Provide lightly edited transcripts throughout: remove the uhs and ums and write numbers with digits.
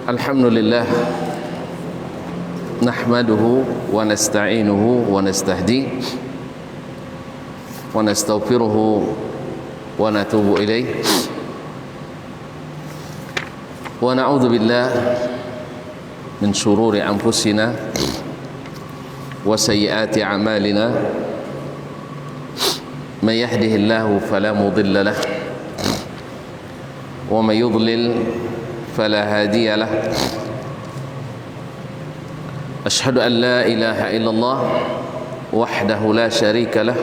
Alhamdulillah nahmaduhu wa nasta'inuhu wa nastahdi wa nastaghfiruhu wa natubu ilaih wa na'udzu billah min shururi anfusina wa sayyiati a'malina man yahdihillahu fala mudilla lahu wa man yudlil فلا هادي له أشهد أن لا إله إلا الله وحده لا شريك له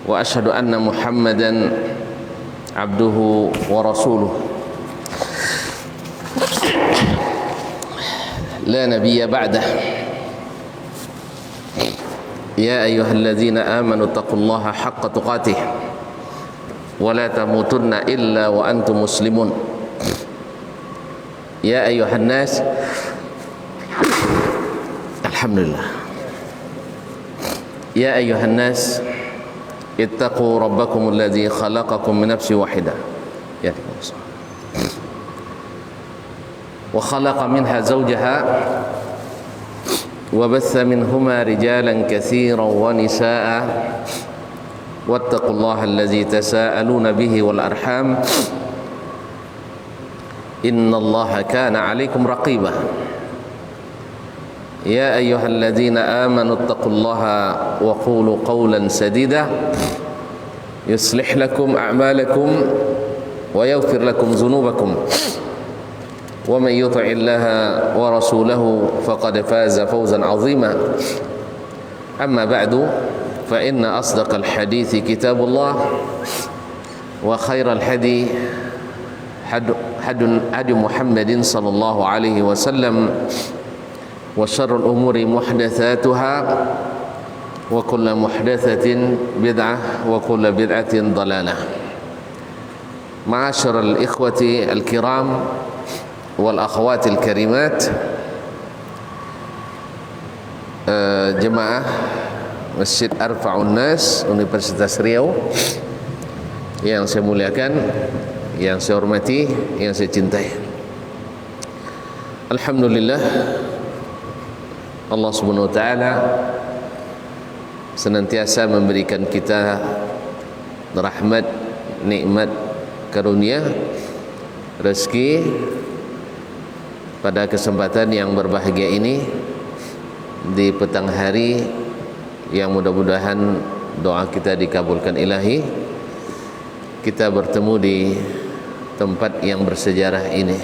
وأشهد أن محمدا عبده ورسوله لا نبي بعده يا أيها الذين آمنوا اتقوا الله حق تقاته ولا تموتن إلا وأنتم مسلمون يا أيها الناس الحمد لله يا أيها الناس اتقوا ربكم الذي خلقكم من نفس واحدة وخلق منها زوجها وبث منهما رجالا كثيرا ونساء واتقوا الله الذي تساءلون به والأرحام إن الله كان عليكم رقيبا يا أيها الذين آمنوا اتقوا الله وقولوا قولا سديدا يصلح لكم أعمالكم ويغفر لكم ذنوبكم ومن يطع الله ورسوله فقد فاز فوزا عظيما أما بعد فإن أصدق الحديث كتاب الله وخير الهدي هدي محمد صلى الله عليه وسلم وشر الأمور محدثاتها وكل محدثة بدعة وكل بدعة ضلالة. معاشر الإخوة الكرام والأخوات الكريمات, jemaah Masjid Arfa'un Nas Universitas Riau yang saya muliakan, yang saya hormati, yang saya cintai. Alhamdulillah, Allah Subhanahu wa taala senantiasa memberikan kita rahmat, nikmat, karunia, rezeki pada kesempatan yang berbahagia ini di petang hari yang mudah-mudahan doa kita dikabulkan ilahi. Kita bertemu di tempat yang bersejarah ini.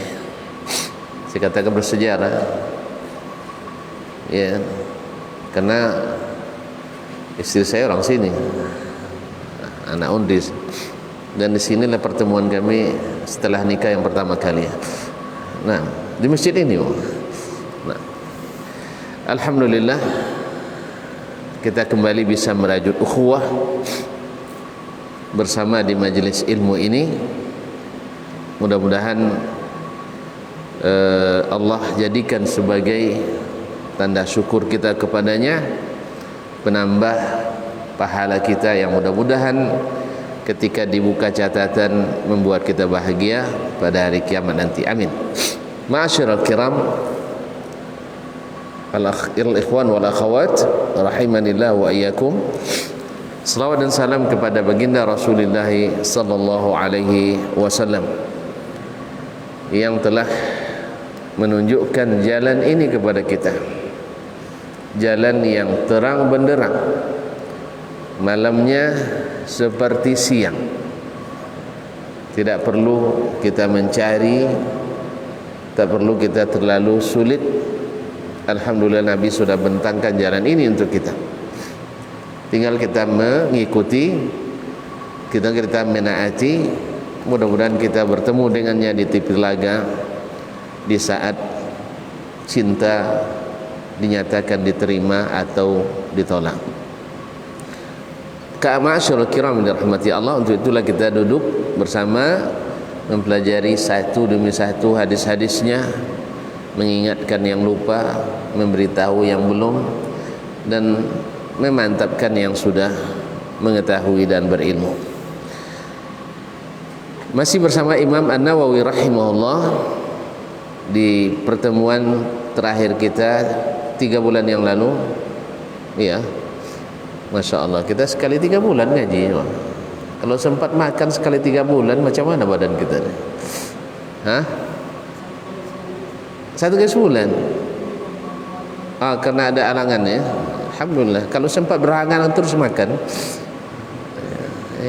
Saya katakan bersejarah, ya, karena istri saya orang sini, anak undis, dan di sinilah pertemuan kami setelah nikah yang pertama kali. Nah, di masjid ini. Nah, alhamdulillah kita kembali bisa merajut ukhuwah bersama di majelis ilmu ini. Mudah-mudahan Allah jadikan sebagai tanda syukur kita kepadanya, penambah pahala kita yang mudah-mudahan ketika dibuka catatan membuat kita bahagia pada hari kiamat nanti. Amin. Ma'asyiral kiram, al-ikhwan wal akhawat rahimanillah wa iyyakum. Salawat dan salam kepada baginda Rasulullah sallallahu alaihi wasallam yang telah menunjukkan jalan ini kepada kita, jalan yang terang benderang, malamnya seperti siang. Tidak perlu kita mencari, tak perlu kita terlalu sulit. Alhamdulillah Nabi sudah bentangkan jalan ini untuk kita. Tinggal kita mengikuti, kita menaati. Mudah-mudahan kita bertemu dengannya di TV laga di saat cinta dinyatakan diterima atau ditolak. Ma'asyiral kiram dirahmati Allah, untuk itulah kita duduk bersama mempelajari satu demi satu hadis-hadisnya, mengingatkan yang lupa, memberitahu yang belum, dan memantapkan yang sudah mengetahui dan berilmu. Masih bersama Imam An-Nawawi rahimahullah di pertemuan terakhir kita 3 bulan yang lalu, ya, Masya Allah, kita sekali 3 bulan ngaji. Kalau sempat makan sekali 3 bulan, macam mana badan kita? Hah? 1 kali sebulan. Karena ada halangan ya. Alhamdulillah. Kalau sempat berhalangan terus makan,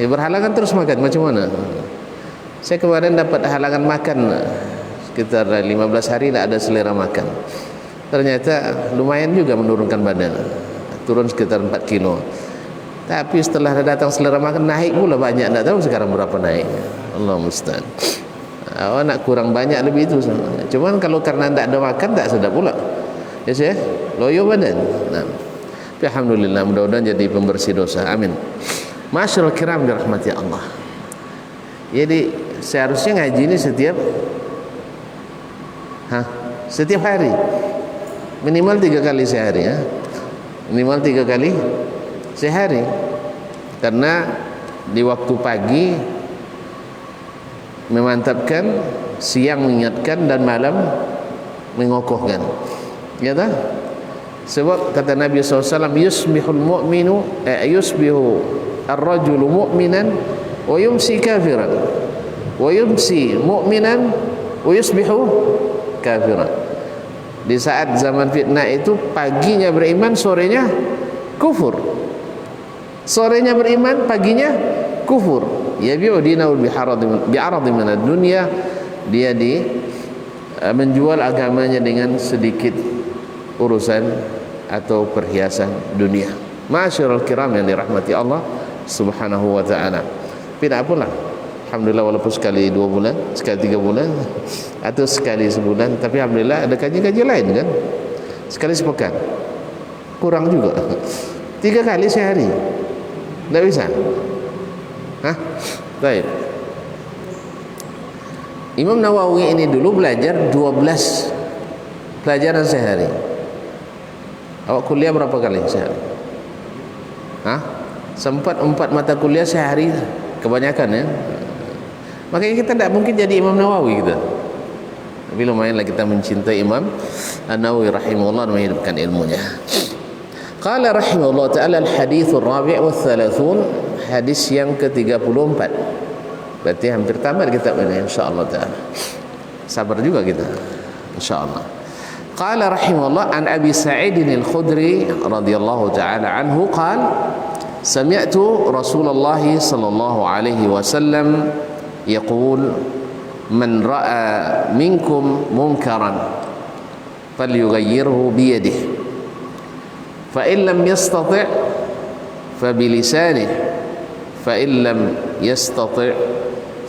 berhalangan terus makan, macam mana? Saya kemarin dapat halangan makan sekitar 15 hari, tak ada selera makan. Ternyata lumayan juga menurunkan badan, turun sekitar 4 kilo. Tapi setelah datang selera makan, naik pula banyak. Tak tahu sekarang berapa naik. Allah musta'an. Awak nak kurang banyak lebih itu. Cuman kalau karena tak ada makan, tak sedap pula. Ya saya, loyo badan. Nah, tapi alhamdulillah, mudah-mudahan jadi pembersih dosa. Amin. Masyaallah kiram dirahmati Allah. Jadi seharusnya ngaji ini setiap hari, minimal 3 kali sehari ya. Minimal 3 kali sehari. Karena di waktu pagi memantapkan, siang mengingatkan, dan malam mengokohkan. Ya tak? Sebab kata Nabi SAW, yusbihul mu'minu yusbihu ar-rajulu mu'minan wa yumsi kafiran wa yumsi mu'minan wa yusbihu kafiran. Di saat zaman fitnah itu, paginya beriman, sorenya kufur. Sorenya beriman, paginya kufur. Yabi'u dinahu bi'aradi min ad-dunya. Dia menjual agamanya dengan sedikit urusan atau perhiasan dunia. Ma'asyiral kiram yang dirahmati Allah Subhanahu wa ta'ala. Tapi tak apalah, alhamdulillah, walaupun sekali 2 bulan, sekali 3 bulan, atau sekali sebulan, tapi alhamdulillah ada kaji-kaji lain kan, sekali sepekan, kurang juga. 3 kali sehari tak bisa. Baik. Imam Nawawi ini dulu belajar 12 pelajaran sehari. Awak kuliah berapa kali sehari? Sempat 4 mata kuliah sehari, kebanyakan ya. Makanya kita tidak mungkin jadi Imam Nawawi kita. Tapi lumayanlah kita mencintai Imam An-Nawawi rahimahullah dan menghidupkan ilmunya. Qala rahimahullah ta'ala al-hadithur rabi' wa thalathun, hadis yang ke-34. Berarti hampir tamat kitab ini insyaallah ta'ala. Sabar juga kita insyaallah. Qala rahimahullah an Abi Sa'id al-Khudri radhiyallahu ta'ala anhu qala sami'tu Rasulullah sallallahu alaihi wasallam yaqul man ra'a minkum munkaran falyughayyirhu bi yadihi fa in lam yastati' fa bi lisanihi fa in lam yastati'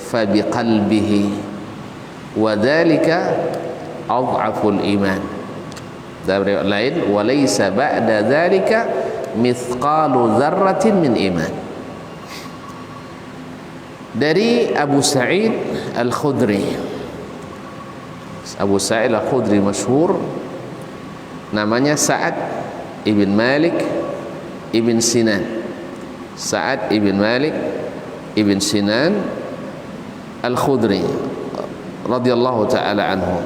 fa bi qalbihi wa dhalika adhaful iman. Dalam riwayat lain, walaysa ba'da dzalika mithqalu dzarratin min iman. Dari Abu Sa'id Al-Khudri. Abu Sa'id Al-Khudri masyhur, namanya Sa'ad ibn Malik ibn Sinan. Sa'ad ibn Malik ibn Sinan Al-Khudri radhiyallahu ta'ala anhu,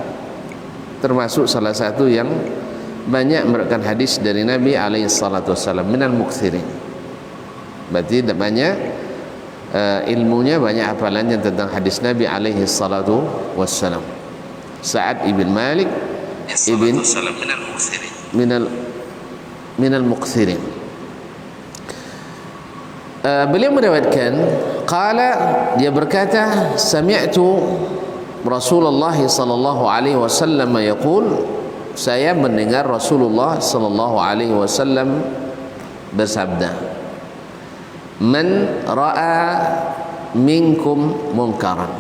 termasuk salah satu yang banyak meriwayatkan hadis dari Nabi alaihi salatu wasallam, minal mukthirin. Berarti banyak ilmunya, banyak hafalannya tentang hadis Nabi alaihi salatu wasallam. Sa'ad ibn Malik ibn minal mukthirin. Beliau meriwayatkan, qala, dia berkata, sami'tu Rasulullah sallallahu alaihi wasallam yaqul, saya mendengar Rasulullah sallallahu alaihi wasallam bersabda, man ra'a minkum munkaran,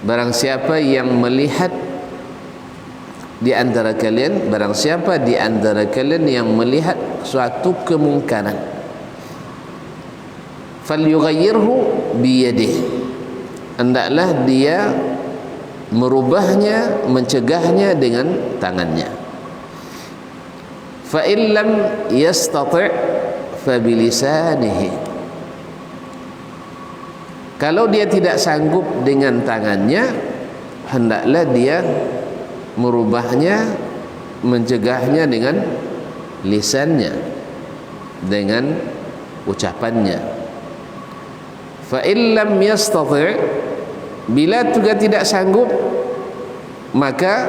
barang siapa yang melihat di antara kalian, barang siapa di antara kalian yang melihat suatu kemungkaran, falyughayyirhu biyadihi, hendaklah dia merubahnya, mencegahnya dengan tangannya. Fa in lam yastati' fa bilisanihi, kalau dia tidak sanggup dengan tangannya, hendaklah dia merubahnya, mencegahnya dengan lisannya, dengan ucapannya. Fa illam yastati', bila juga tidak sanggup, maka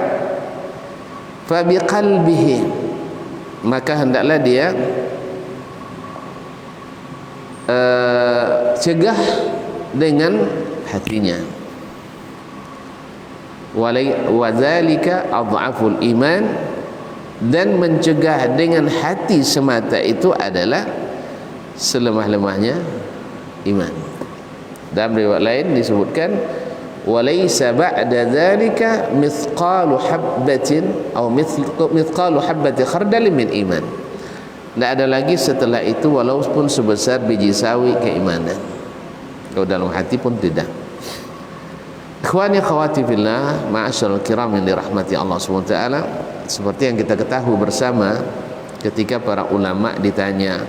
fa biqalbihi, maka hendaklah dia cegah dengan hatinya. Wadzalika adhaful iman, dan mencegah dengan hati semata itu adalah selemah-lemahnya iman. Dalam riwayat lain disebutkan walaysa ba'da dzalika mithqalu habbatin atau mithqalu habbati khardal min iman. Tidak ada lagi setelah itu walaupun sebesar biji sawi keimanan. Kalau dalam hati pun tidak. Ikhwani akhwati fillah, ma'asyiral kiram yang dirahmati Allah SWT, seperti yang kita ketahui bersama, ketika para ulama ditanya,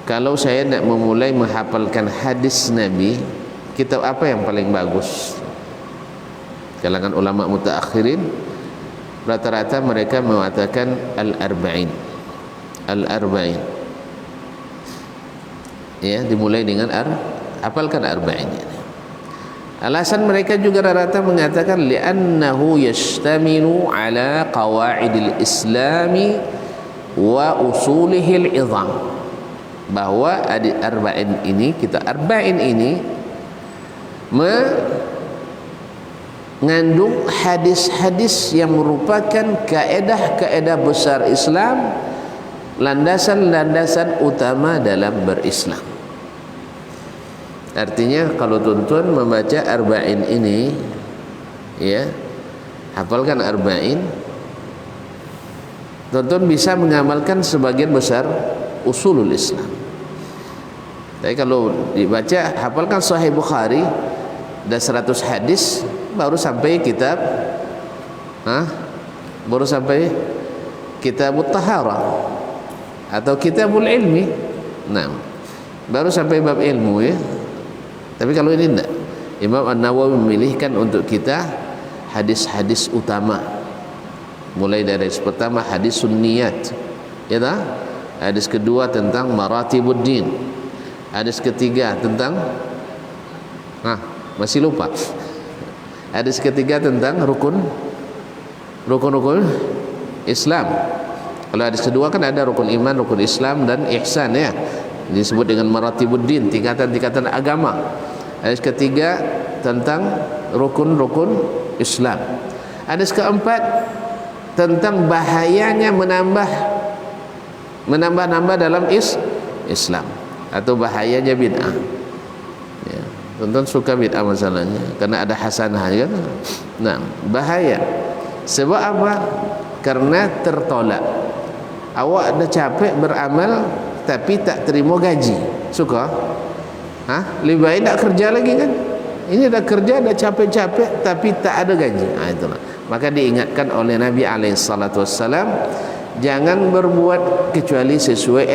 kalau saya nak memulai menghafalkan hadis Nabi, kitab apa yang paling bagus? Kalangan ulama mutaakhirin rata-rata mereka mengatakan Al-Arba'in. Al-Arba'in, ya, dimulai dengan hafalkan Arba'in. Alasan mereka juga rata-rata mengatakan li'annahu yashtamilu ala qawaidil islami wa usulihil izam, bahwa Arba'in ini, kita Arba'in ini mengandung hadis-hadis yang merupakan kaedah-kaedah besar Islam, landasan-landasan utama dalam berislam. Artinya kalau tuan-tuan membaca Arba'in ini, ya, hafalkan Arba'in, tuan-tuan bisa mengamalkan sebagian besar usulul Islam. Tapi kalau dibaca, hafalkan Sahih Bukhari, ada 100 hadis, baru sampai kitab baru sampai kitabut taharah atau kitabul ilmi. Nah, baru sampai bab ilmu, ya. Tapi kalau ini tidak, Imam An-Nawawi memilihkan untuk kita hadis-hadis utama, mulai dari pertama hadis sunniyat, ya tak? Hadis kedua tentang maratibuddin, hadis ketiga tentang masih lupa, hadis ketiga tentang rukun Islam. Kalau hadis kedua kan ada rukun iman, rukun Islam, dan ihsan, ya, disebut dengan maratibuddin, tingkatan-tingkatan agama. Hadis ketiga tentang rukun Islam. Hadis keempat tentang bahayanya menambah dalam Islam, atau bahayanya bid'ah, ya. Tonton suka bid'ah masalahnya karena ada hasanah, kan? Nah, bahaya. Sebab apa? Karena tertolak. Awak dah capek beramal tapi tak terima gaji, suka? Lebih baik tak kerja lagi, kan? Ini dah kerja, dah capek-capek tapi tak ada gaji. Itulah. Maka diingatkan oleh Nabi SAW, jangan berbuat kecuali sesuai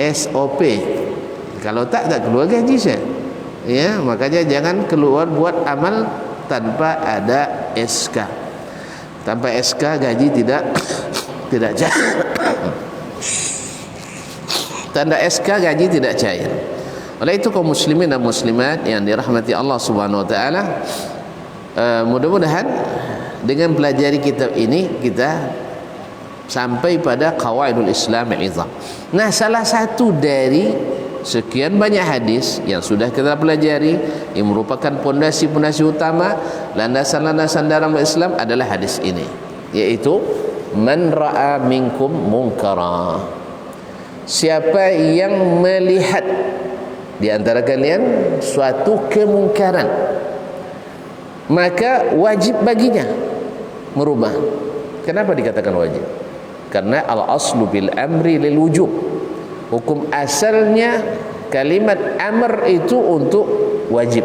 SOP. Kalau tak keluar gaji saya. Ya, makanya jangan keluar buat amal tanpa ada SK. Tanpa SK gaji tidak cair. Tanda SK gaji tidak cair. Oleh itu kaum muslimin dan muslimat yang dirahmati Allah Subhanahu wa taala, mudah-mudahan dengan pelajari kitab ini kita sampai pada qawaidul Islam al-izam. Nah, salah satu dari sekian banyak hadis yang sudah kita pelajari yang merupakan pondasi-pondasi utama, landasan-landasan dalam Islam adalah hadis ini, yaitu man ra'a minkum munkara, siapa yang melihat di antara kalian suatu kemungkaran, maka wajib baginya merubah. Kenapa dikatakan wajib? Karena al-aslu bil amri lil wujub. Hukum asalnya kalimat amr itu untuk wajib.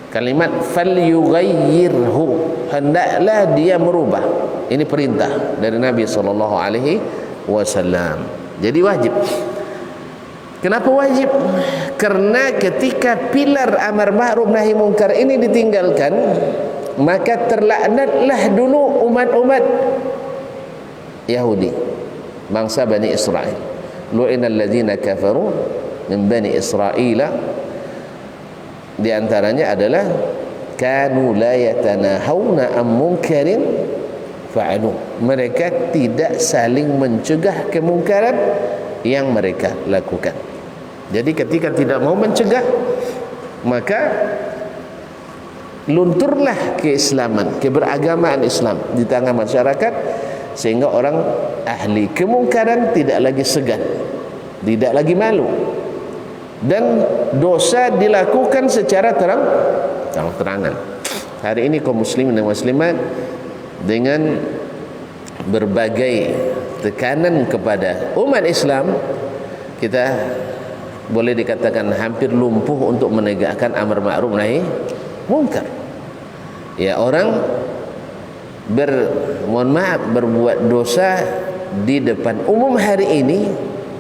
Kalimat falyughayyirhu, hendaklah dia merubah. Ini perintah dari Nabi sallallahu alaihi wasallam. Jadi wajib. Kenapa wajib? Karena ketika pilar amar ma'ruf nahi mungkar ini ditinggalkan, maka terlaknatlah dulu umat-umat Yahudi, bangsa Bani Israel. Lu'inal ladzina kafaru min Bani Israila, di antaranya adalah kanu la yatanahawna am munkarin fa'alu. Mereka tidak saling mencegah kemungkaran yang mereka lakukan. Jadi ketika tidak mau mencegah, maka lunturlah keislaman, keberagamaan Islam di tengah masyarakat, sehingga orang ahli kemungkaran tidak lagi segan, tidak lagi malu, dan dosa dilakukan secara terang-terangan. Hari ini kaum muslimin dan muslimat dengan berbagai tekanan kepada umat Islam, kita boleh dikatakan hampir lumpuh untuk menegakkan amar ma'ruf nahi mungkar. Ya, orang mohon maaf berbuat dosa di depan umum hari ini,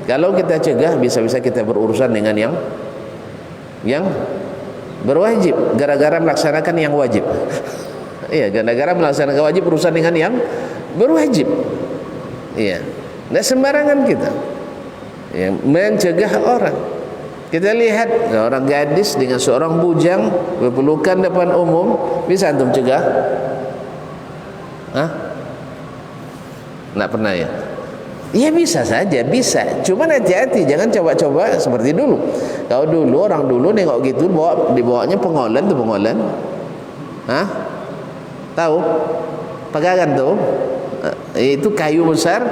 kalau kita cegah, bisa-bisa kita berurusan dengan yang berwajib, gara-gara melaksanakan yang wajib. Iya, gara-gara melaksanakan wajib berurusan dengan yang berwajib. Iya, tidak sembarangan kita ya, mencegah orang. Kita lihat orang gadis dengan seorang bujang berpelukan depan umum, bisa antum cegah? Hah? Tidak pernah ya? Ya bisa saja, bisa. Cuma hati-hati, jangan coba-coba seperti dulu. Kalau dulu, orang dulu nengok gitu, dibawanya pengolan tuh, pengolan. Hah? Tahu? Pegangan tuh. Itu kayu besar,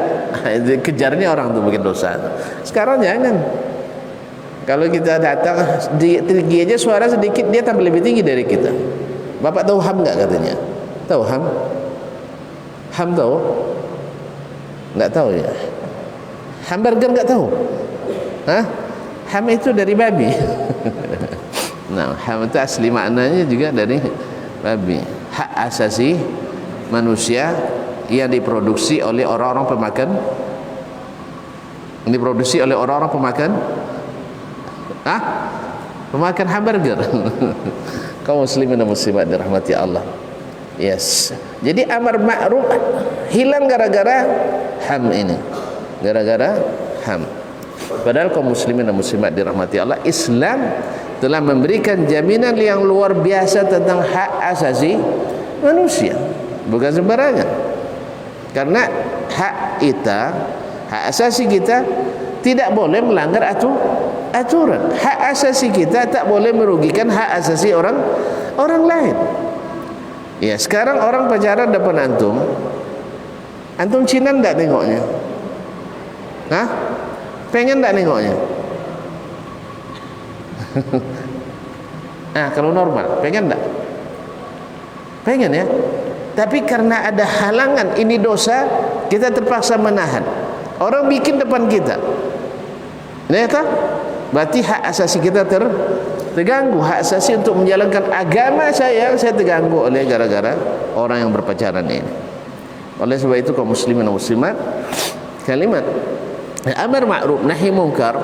kejarnya orang tuh bikin dosa. Sekarang jangan. Kalau kita datang tinggi aja suara sedikit, dia tambah lebih tinggi dari kita. Bapak tahu HAM enggak katanya? Tahu HAM? HAM tahu? Enggak tahu ya? Hamburger enggak tahu? Hah? HAM itu dari babi. Nah, HAM itu asli maknanya juga dari babi. Hak asasi manusia yang diproduksi oleh orang-orang pemakan, diproduksi oleh orang-orang pemakan pemakan hamburger. Kaum muslimin dan muslimat dirahmati Allah. Yes. Jadi amar ma'ruf hilang gara-gara HAM ini. Gara-gara HAM. Padahal kaum muslimin dan muslimat dirahmati Allah, Islam telah memberikan jaminan yang luar biasa tentang hak asasi manusia. Bukan sembarangan. Karena hak kita, hak asasi kita tidak boleh melanggar aturan. Hak asasi kita tak boleh merugikan hak asasi orang lain. Ya, sekarang orang pacaran depan antum Cina enggak tengoknya? Hah? Pengen enggak nengoknya? Kalau normal, pengen enggak? Pengen ya? Tapi karena ada halangan, ini dosa, kita terpaksa menahan. Orang bikin depan kita. Ternyata berarti hak asasi kita terganggu. Hak asasi untuk menjalankan agama saya terganggu oleh gara-gara orang yang berpacaran ini. Oleh sebab itu kaum muslimin dan muslimat, kalimat amar ma'ruf nahi mungkar,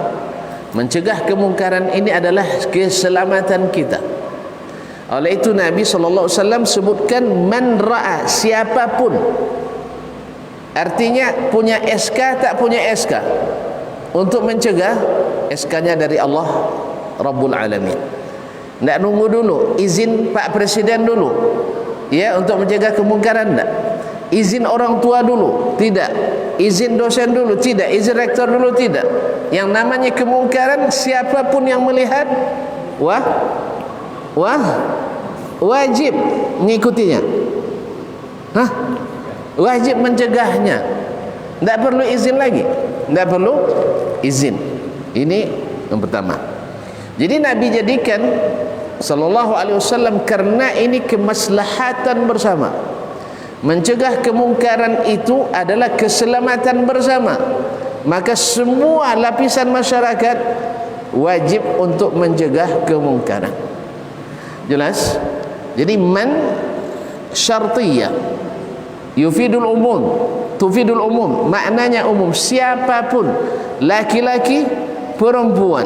mencegah kemungkaran ini adalah keselamatan kita. Oleh itu Nabi SAW sebutkan man ra'a, siapapun, artinya punya SK tak punya SK, untuk mencegah, SK-nya dari Allah Rabbul Alamin. Tidak nunggu dulu izin Pak Presiden dulu ya untuk mencegah kemungkaran, tidak. Izin orang tua dulu, tidak. Izin dosen dulu, tidak. Izin rektor dulu, tidak. Yang namanya kemungkaran, siapapun yang melihat, wajib mengikutinya. Wajib mencegahnya. Tidak perlu izin lagi. Tidak perlu izin. Ini yang pertama. Jadi Nabi jadikan sallallahu alaihi wasallam karena ini kemaslahatan bersama. Mencegah kemungkaran itu adalah keselamatan bersama. Maka semua lapisan masyarakat wajib untuk mencegah kemungkaran. Jelas? Jadi man syartiyah yufidul umum, tufidul umum, maknanya umum. Siapapun, laki-laki, perempuan,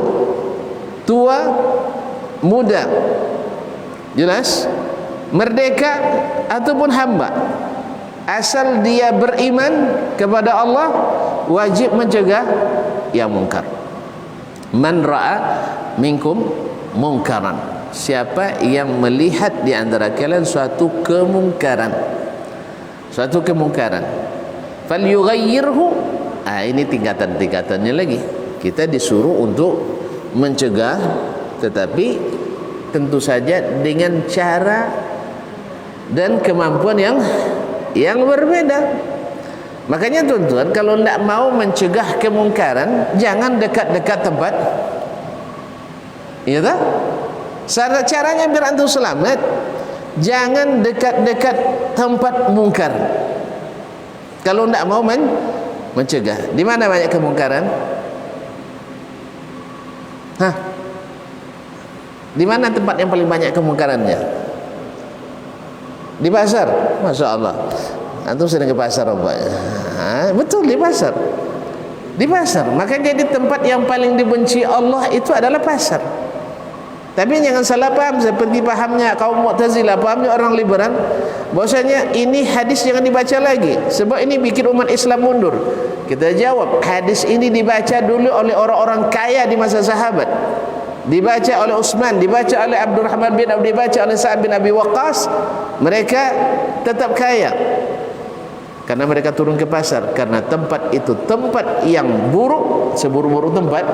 tua, muda, jelas, merdeka ataupun hamba, asal dia beriman kepada Allah, wajib mencegah yang mungkar. Man ra'a minkum mungkaran, siapa yang melihat di antara kalian suatu kemungkaran, falyughayyirhu. Ini tingkatan-tingkatannya lagi. Kita disuruh untuk mencegah, tetapi tentu saja dengan cara dan kemampuan yang berbeda. Makanya tuan-tuan, kalau tidak mau mencegah kemungkaran, jangan dekat-dekat tempat. Iya tak? Caranya biar antum selamat, jangan dekat-dekat tempat mungkar. Kalau tidak mau mencegah. Di mana banyak kemungkaran? Di mana tempat yang paling banyak kemungkarannya? Di pasar. Masya Allah, antum sering ke pasar rupanya. Betul, di pasar. Di pasar. Maka jadi tempat yang paling dibenci Allah itu adalah pasar. Tapi jangan salah paham seperti pahamnya kaum Mu'tazilah, pahamnya orang liberal, bahwasanya ini hadis jangan dibaca lagi sebab ini bikin umat Islam mundur. Kita jawab, hadis ini dibaca dulu oleh orang-orang kaya di masa sahabat, dibaca oleh Utsman, dibaca oleh Abdurrahman bin Auf, dibaca oleh Sa'ad bin Abi Waqqas. Mereka tetap kaya karena mereka turun ke pasar, karena tempat itu tempat yang buruk, seburuk-buruk tempat,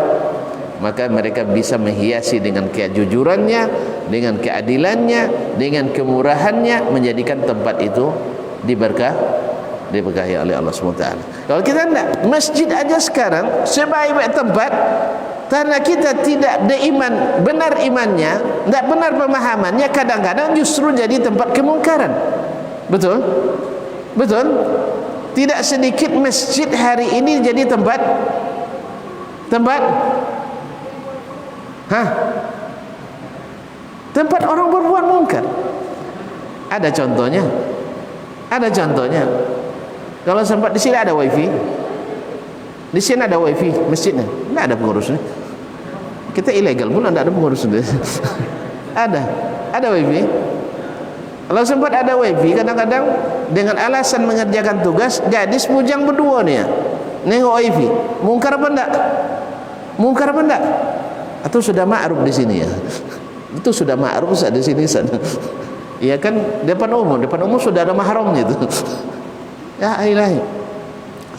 maka mereka bisa menghiasi dengan kejujurannya, dengan keadilannya, dengan kemurahannya, menjadikan tempat itu diberkahi oleh Allah SWT. Kalau kita tidak, masjid aja sekarang sebaik-baik tempat, karena kita tidak beriman, benar imannya, tidak benar pemahamannya, kadang-kadang justru jadi tempat kemungkaran. Betul? Betul? Tidak sedikit masjid hari ini jadi tempat tempat orang berbuat mungkar. Ada contohnya. Kalau sempat di sini ada wifi, di sini ada wifi masjidnya, tidak ada pengurusnya. Kita ilegal pun tidak ada pengurusnya. ada wifi. Kalau sempat ada wifi, kadang-kadang dengan alasan mengerjakan tugas, gadis bujang berdua nih ya, nengok wifi, mungkar apa enggak? Atau sudah ma'ruf di sini ya? Itu sudah ma'ruf di sini sana. Iya kan, depan umum sudah ada mahramnya itu. Ya ilahi.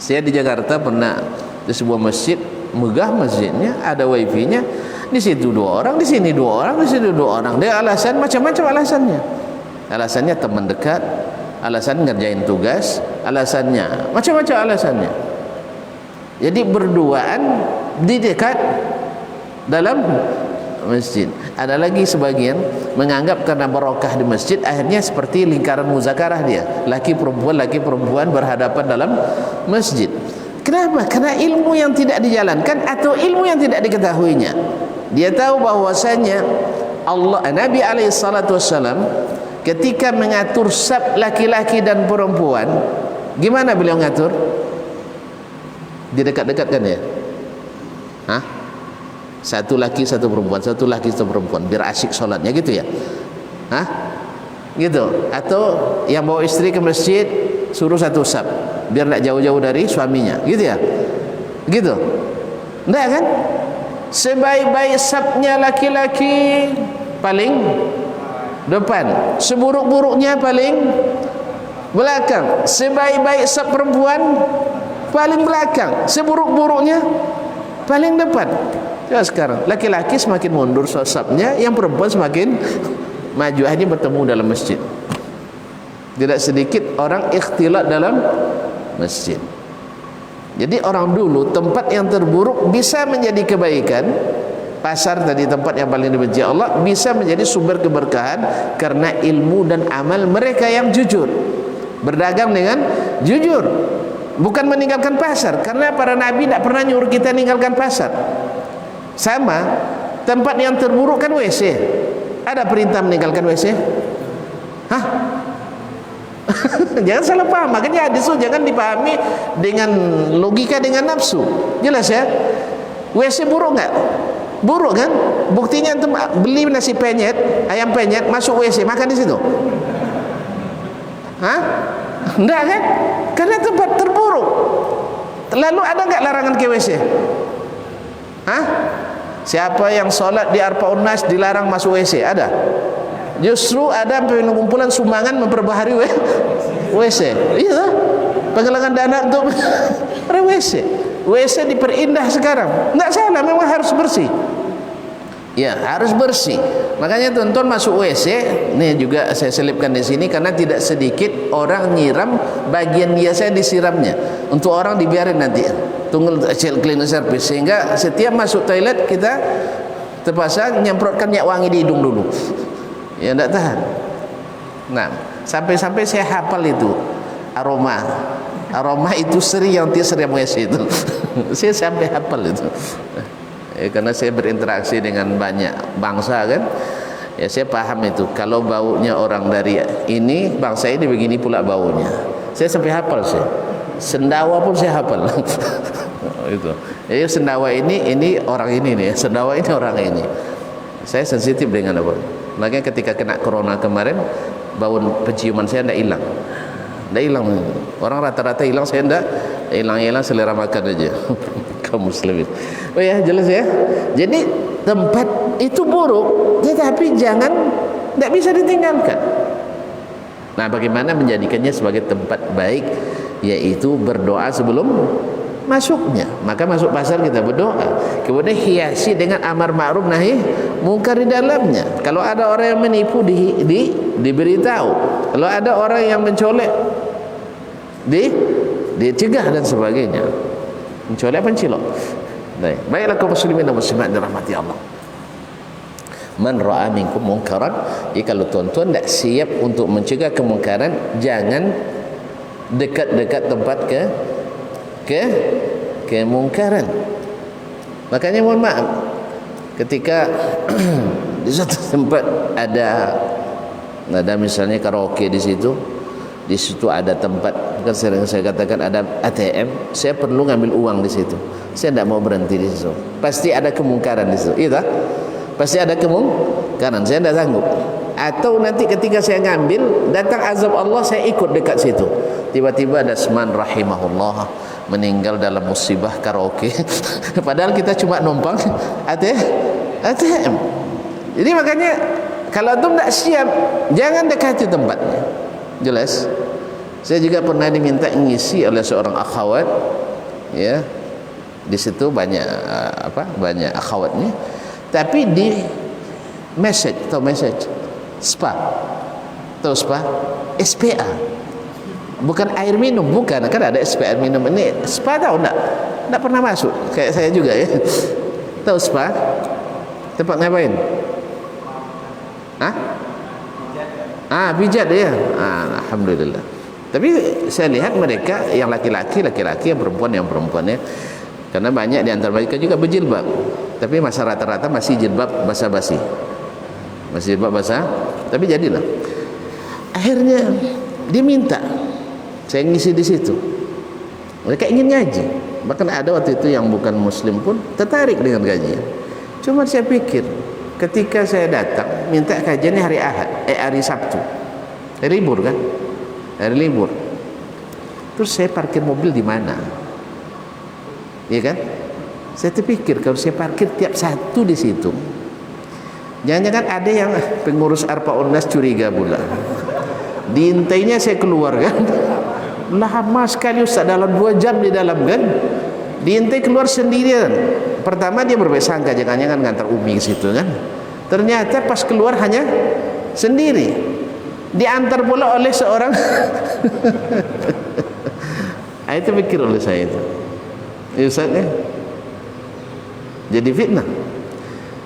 Saya di Jakarta pernah di sebuah masjid, megah masjidnya, ada wifi-nya. Di situ 2 orang, di sini 2 orang, di situ 2 orang. Dia alasan macam-macam alasannya. Alasannya teman dekat, alasan ngerjain tugas, alasannya macam-macam alasannya. Jadi berduaan di dekat dalam masjid. Ada lagi sebagian menganggap karena barokah di masjid, akhirnya seperti lingkaran muzakarah dia, laki perempuan berhadapan dalam masjid. Kenapa? Karena ilmu yang tidak dijalankan atau ilmu yang tidak diketahuinya. Dia tahu bahwasanya Nabi SAW ketika mengatur saf laki-laki dan perempuan, gimana beliau ngatur? Didekat-dekatkan ya? Satu laki satu perempuan, biar asyik sholatnya gitu ya? Gitu? Atau yang bawa istri ke masjid suruh satu saf, biar tidak jauh-jauh dari suaminya, gitu ya? Gitu? Enggak kan? Sebaik-baik safnya laki-laki paling depan, seburuk-buruknya paling belakang. Sebaik-baik saf perempuan paling belakang, seburuk-buruknya paling depan. Ya, sekarang laki-laki semakin mundur safnya, yang perempuan semakin maju, akhirnya bertemu dalam masjid. Tidak sedikit orang ikhtilat dalam masjid. Jadi orang dulu tempat yang terburuk bisa menjadi kebaikan. Pasar tadi tempat yang paling dibenci Allah bisa menjadi sumber keberkahan karena ilmu dan amal mereka yang jujur, berdagang dengan jujur, bukan meninggalkan pasar. Karena para nabi tidak pernah nyuruh kita meninggalkan pasar. Sama, tempat yang terburuk kan WC. Ada perintah meninggalkan WC? Jangan salah paham. Makanya hadis itu jangan dipahami dengan logika, dengan nafsu. Jelas ya? WC buruk nggak? Buruk kan? Buktinya antum beli nasi penyet, ayam penyet, masuk WC, makan di situ. Hah? Enggak kan? Karena tempat terburuk. Lalu ada nggak larangan ke WC? Hah? Siapa yang sholat di Arbaun Nas dilarang masuk WC? Ada? Justru ada pengumpulan sumbangan memperbaharui WC. Iya, penggalangan dana untuk WC. WC diperindah sekarang. Enggak salah, memang harus bersih. Ya, harus bersih. Makanya tonton masuk WC, nih juga saya selipkan di sini karena tidak sedikit orang nyiram bagian biasa disiramnya. Untuk orang dibiarin nanti tunggu cleaning service, sehingga setiap masuk toilet kita terpaksa nyemprotkan minyak wangi di hidung dulu. Ya enggak tahan. Nah, sampai-sampai saya hafal itu aroma itu seri yang tiap WC itu. Saya sampai hafal itu. Karena saya berinteraksi dengan banyak bangsa kan, ya saya paham itu. Kalau baunya orang dari ini bangsa ini begini pula baunya. Saya sampai hafal sih. Sendawa pun saya hafal. Itu. Jadi sendawa ini orang ini nih, sendawa ini orang ini. Saya sensitif dengan apa? Makanya ketika kena corona kemarin, bau penciuman saya tidak hilang. Tidak hilang. Orang rata-rata hilang, saya tidak hilang selera makan aja. Kaum muslimin. Oh ya, jelas ya. Jadi tempat itu buruk, tetapi tidak bisa ditinggalkan. Nah, bagaimana menjadikannya sebagai tempat baik? Yaitu berdoa sebelum masuknya. Maka masuk pasar kita berdoa, kemudian hiasi dengan amar ma'ruf nahi mungkar di dalamnya. Kalau ada orang yang menipu diberitahu. Kalau ada orang yang mencolek dicegah dan sebagainya. Mencolek apa cilok? Baiklah kaum muslimin dan muslimat dirahmati Allah. Man ra'a minkum munkaran, jika kalau tuan-tuan tidak siap untuk mencegah kemungkaran, jangan dekat-dekat tempat kemungkaran. Makanya mohon maaf ketika di satu tempat ada misalnya karaoke di situ ada tempat, kan sering saya katakan ada ATM, saya perlu ngambil uang di situ. Saya tidak mau berhenti di situ. Pasti ada kemungkaran di situ. Iya, pasti ada kemungkaran. Saya tidak sanggup. Atau nanti ketika saya ngambil, datang azab Allah, saya ikut dekat situ. Tiba-tiba ada seman rahimahullah meninggal dalam musibah karaoke. Padahal kita cuma numpang ATM. Jadi makanya kalau antum tidak siap, jangan dekati tempatnya. Jelas. Saya juga pernah diminta ngisi oleh seorang akhwat, ya. Di situ banyak akhwatnya, tapi di message SPA. Tahu SPA? SPA. Bukan air minum, bukan. Kan ada SPA air minum. Ini SPA tahu enggak? Enggak pernah masuk. Kayak saya juga ya. Tahu SPA? Tempat ngapain? Hah? Pijat ya. Alhamdulillah. Tapi saya lihat mereka yang laki-laki, yang perempuan ya. Karena banyak di antara mereka juga berjilbab. Tapi masa rata-rata masih jilbab basa-basi. Masih jilbab basah. Tapi jadilah. Akhirnya dia minta saya ngisi di situ. Mereka ingin ngaji. Bahkan ada waktu itu yang bukan muslim pun tertarik dengan kajian. Cuma saya pikir ketika saya datang minta kajiannya hari Sabtu. Hari libur kan? Hari libur. Terus saya parkir mobil di mana? Iya kan? Saya terpikir kalau saya parkir tiap satu di situ, jangan-jangan ada yang pengurus Arbaun Nas curiga pula. Diintainya saya keluar kan? Lama sekali Ustaz, dalam 2 jam di dalam kan? Diintai keluar sendirian. Pertama dia berbaik sangka, jangan-jangan ngantar Umi ke situ kan? Ternyata pas keluar hanya sendiri. Diantar pula oleh seorang. Itu pikir oleh saya itu. Ya Ustaz ya. Jadi fitnah.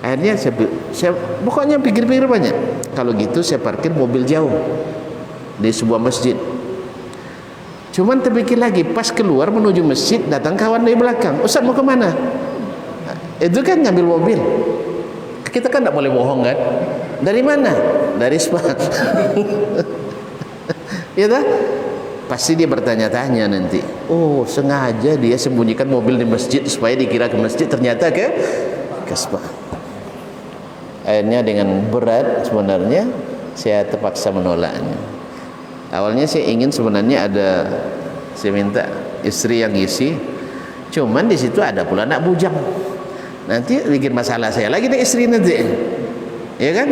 Akhirnya saya pokoknya pikir-pikir banyak. Kalau gitu saya parkir mobil jauh di sebuah masjid. Cuman terpikir lagi, pas keluar menuju masjid datang kawan dari belakang. Ustaz mau kemana? Itu kan ngambil mobil. Kita kan tidak boleh bohong kan? Dari mana? Dari SPA. Ya tak? pasti dia bertanya-tanya nanti. Oh, sengaja dia sembunyikan mobil di masjid supaya dikira ke masjid, ternyata ke spa. Akhirnya dengan berat sebenarnya saya terpaksa menolaknya. Awalnya saya ingin sebenarnya saya minta istri yang ngisi, cuman di situ ada pula anak bujang. Nanti bikin masalah saya lagi deh istri nanti, ya kan?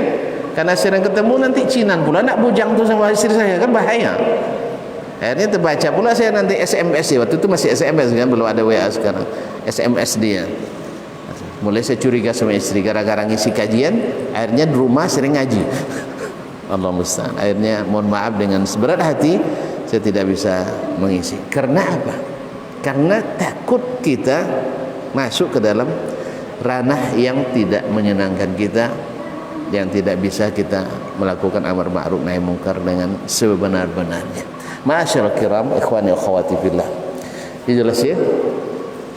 Karena sering ketemu nanti cinan pula anak bujang tuh sama istri saya, kan bahaya. Akhirnya terbaca pula saya nanti SMS ya, waktu itu masih SMS kan, belum ada WA sekarang. SMS dia. Mulai saya curiga sama istri gara-gara ngisi kajian, akhirnya di rumah sering ngaji. Allah musta'an. Akhirnya mohon maaf dengan seberat hati saya tidak bisa mengisi. Karena apa? Karena takut kita masuk ke dalam ranah yang tidak menyenangkan kita, yang tidak bisa kita melakukan amar ma'ruf nahi munkar dengan sebenar-benarnya. Ma'asyiral kiram, ikhwani akhwati fillah. Jelas ya?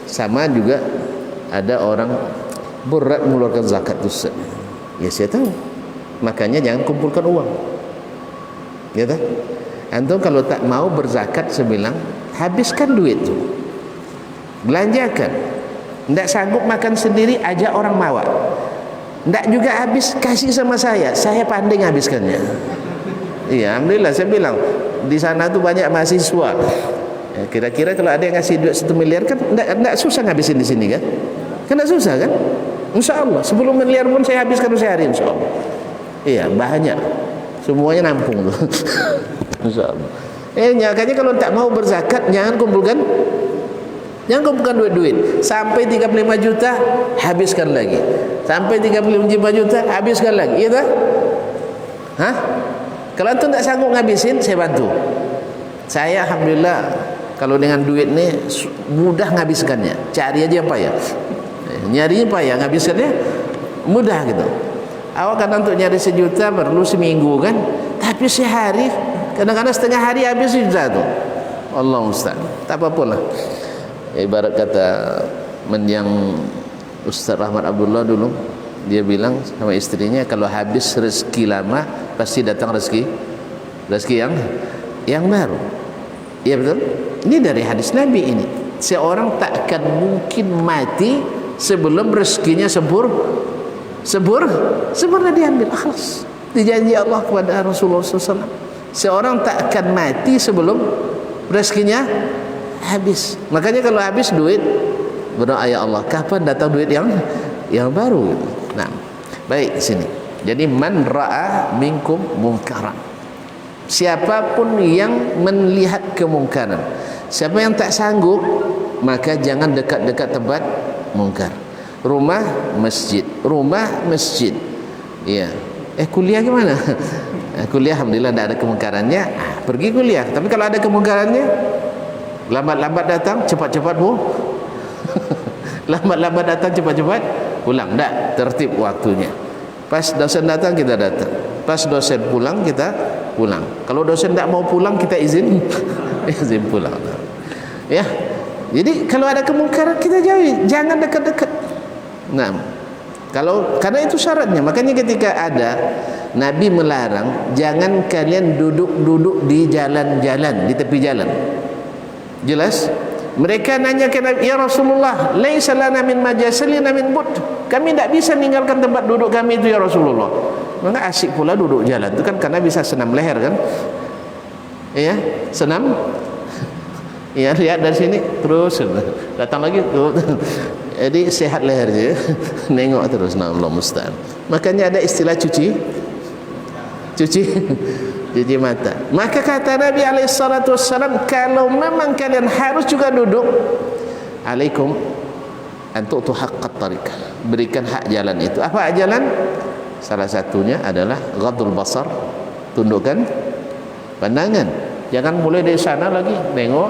Sama juga ada orang berat mengeluarkan zakat itu. Ya saya tahu. Makanya jangan kumpulkan uang. Ya tak? Antum kalau tak mau berzakat saya bilang, habiskan duit itu. Belanjakan. Tidak sanggup makan sendiri, ajak orang mawa. Tidak juga habis, kasih sama saya pandai habiskannya. Iya, alhamdulillah saya bilang di sana tuh banyak mahasiswa. Ya, kira-kira kalau ada yang ngasih duit 1 miliar kan tidak susah ngabisin di sini kan? Kan tidak susah kan? Insya Allah 10 miliar pun saya habiskan sehari insya Allah. Iya, banyak. Semuanya nampung tuh. Insya Allah. Makanya kalau tak mau berzakat jangan kumpulkan duit-duit. Sampai 35 juta habiskan lagi. Sampai 35 juta habiskan lagi. Iya tak? Hah? Kalau antum tak sanggup ngabisin, saya bantu. Saya alhamdulillah kalau dengan duit ni mudah ngabiskannya. Cari aja apa ya? Nyari apa ya ngabiskannya? Mudah gitu. Awak kan untuk nyari 1 juta perlu seminggu kan? Tapi sehari, kadang-kadang setengah hari habis 1 juta tu. Allah Ustaz. Tak apa-apa lah. Ibarat kata mendiang Ustaz Rahmat Abdullah dulu, dia bilang sama istrinya, kalau habis rezeki lama pasti datang rezeki yang baru. Iya betul. Ini dari hadis Nabi ini. Seorang tak akan mungkin mati sebelum rezekinya sempurna diambil. Akhlas. Dijanji Allah kepada Rasulullah SAW. Seorang tak akan mati sebelum rezekinya habis. Makanya kalau habis duit, berdoa ya Allah, kapan datang duit yang baru? Nah, baik sini. Jadi man ra'a minkum munkaran. Siapapun yang melihat kemungkaran, siapa yang tak sanggup, maka jangan dekat-dekat tempat mungkar. Rumah masjid. Iya. Kuliah gimana? Kuliah alhamdulillah tidak ada kemungkarannya. Pergi kuliah. Tapi kalau ada kemungkarannya, lambat-lambat datang, cepat-cepat lambat-lambat datang, cepat-cepat pulang. Tak tertib waktunya. Pas dosen datang kita datang, pas dosen pulang kita pulang. Kalau dosen tak mau pulang kita izin pulang. Ya. Jadi kalau ada kemungkaran kita jauhi, jangan dekat-dekat. Nah, karena itu syaratnya. Makanya ketika ada Nabi melarang, jangan kalian duduk-duduk di jalan-jalan, di tepi jalan. Jelas? Mereka nanya ke Nabi, ya Rasulullah, laisa lana min majasilina min bud. Kami tidak bisa meninggalkan tempat duduk kami itu ya Rasulullah. Maka asyik pula duduk jalan itu kan, karena bisa senam leher kan? Iya, senam. Iya, lihat dari sini terus datang lagi tuh. Jadi sehat lehernya. Nengok terus, nah Allah musta'an. Makanya ada istilah cuci mata. Maka kata Nabi SAW, kalau memang kalian harus juga duduk, alaikum antu'tu haqqat tariq, berikan hak jalan itu. Apa hak jalan? Salah satunya adalah ghadul basar, tundukkan pandangan. Jangan mulai dari sana lagi nengok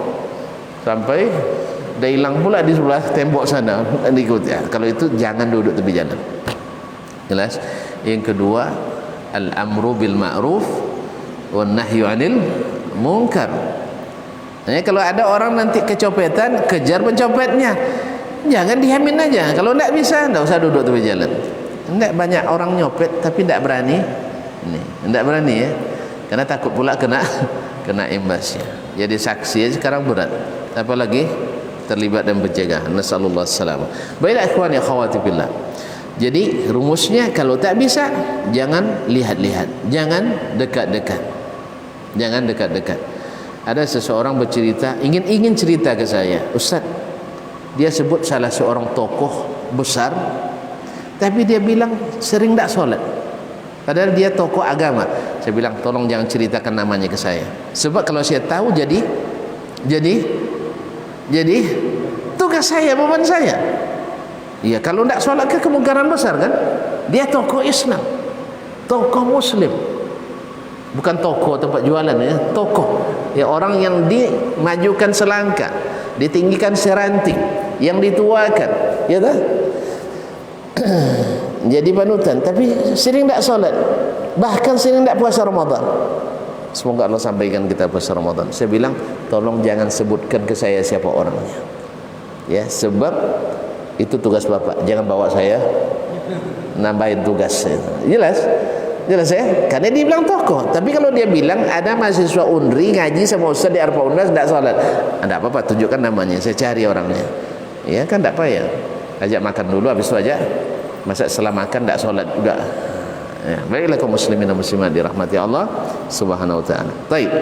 sampai dah hilang pula di sebelah tembok sana ikut ya. Kalau itu jangan duduk tepi jalan. Jelas? Yang kedua, al-amru bil ma'ruf wan nahyu 'anil munkar. Nah, kalau ada orang nanti kecopetan, kejar pencopetnya. Jangan diamin aja. Kalau tidak bisa, tidak usah duduk tepi jalan. Tidak banyak orang nyopet tapi tidak berani. Tidak berani ya. karena takut pula kena imbasnya. Jadi saksi sekarang berat, apalagi terlibat dan pencegahan. Nasallallahu salam. Baiklah ikhwan ya akhwati fillah. Jadi rumusnya, kalau tak bisa jangan lihat-lihat, jangan dekat-dekat. Jangan dekat-dekat. Ada seseorang bercerita, ingin cerita ke saya, Ustaz, dia sebut salah seorang tokoh besar, tapi dia bilang sering tak solat, padahal dia tokoh agama. Saya bilang tolong jangan ceritakan namanya ke saya, sebab kalau saya tahu jadi tugas saya, beban saya. Iya, kalau tidak solat ke kemungkaran besar kan. Dia tokoh Islam, tokoh Muslim, bukan tokoh tempat jualan ya, tokoh ya, orang yang dimajukan selangkah, ditinggikan seranting, yang dituakan, ya tak? Jadi panutan, tapi sering tak solat, bahkan sering tak puasa Ramadan. Semoga Allah sampaikan kita puasa Ramadan. Saya bilang tolong jangan sebutkan ke saya siapa orangnya, ya, sebab itu tugas bapak. Jangan bawa saya nambahin tugas. Jelas ya, karena dia bilang tokoh. Tapi kalau dia bilang ada mahasiswa Unri ngaji sama ustaz di Arfa Undas tidak salat, tidak apa-apa, tunjukkan namanya, saya cari orangnya. Ya kan, tidak payah. Ajak makan dulu, habis itu aja masa setelah makan tidak salat juga. Ya, baiklah kaum muslimin dan muslimat dirahmati Allah Subhanahu wa taala. Baik.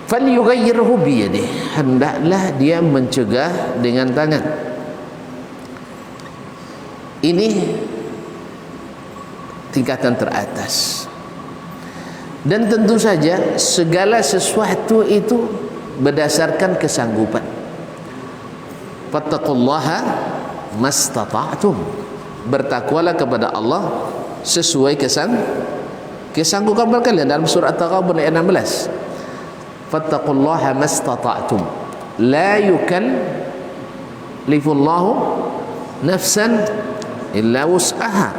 Falyughayyirhu bi yadihi, hendaklah dia mencegah dengan tangan. Ini tingkatan teratas. Dan tentu saja segala sesuatu itu berdasarkan kesanggupan. Fattaqullaha mastata'tum, bertakwalah kepada Allah sesuai kesanggupan kalian. Dalam surah At-Taghabun ayat 16, fattaqullaha mastata'tum la yukallifullahu nafsan illa wus'aha.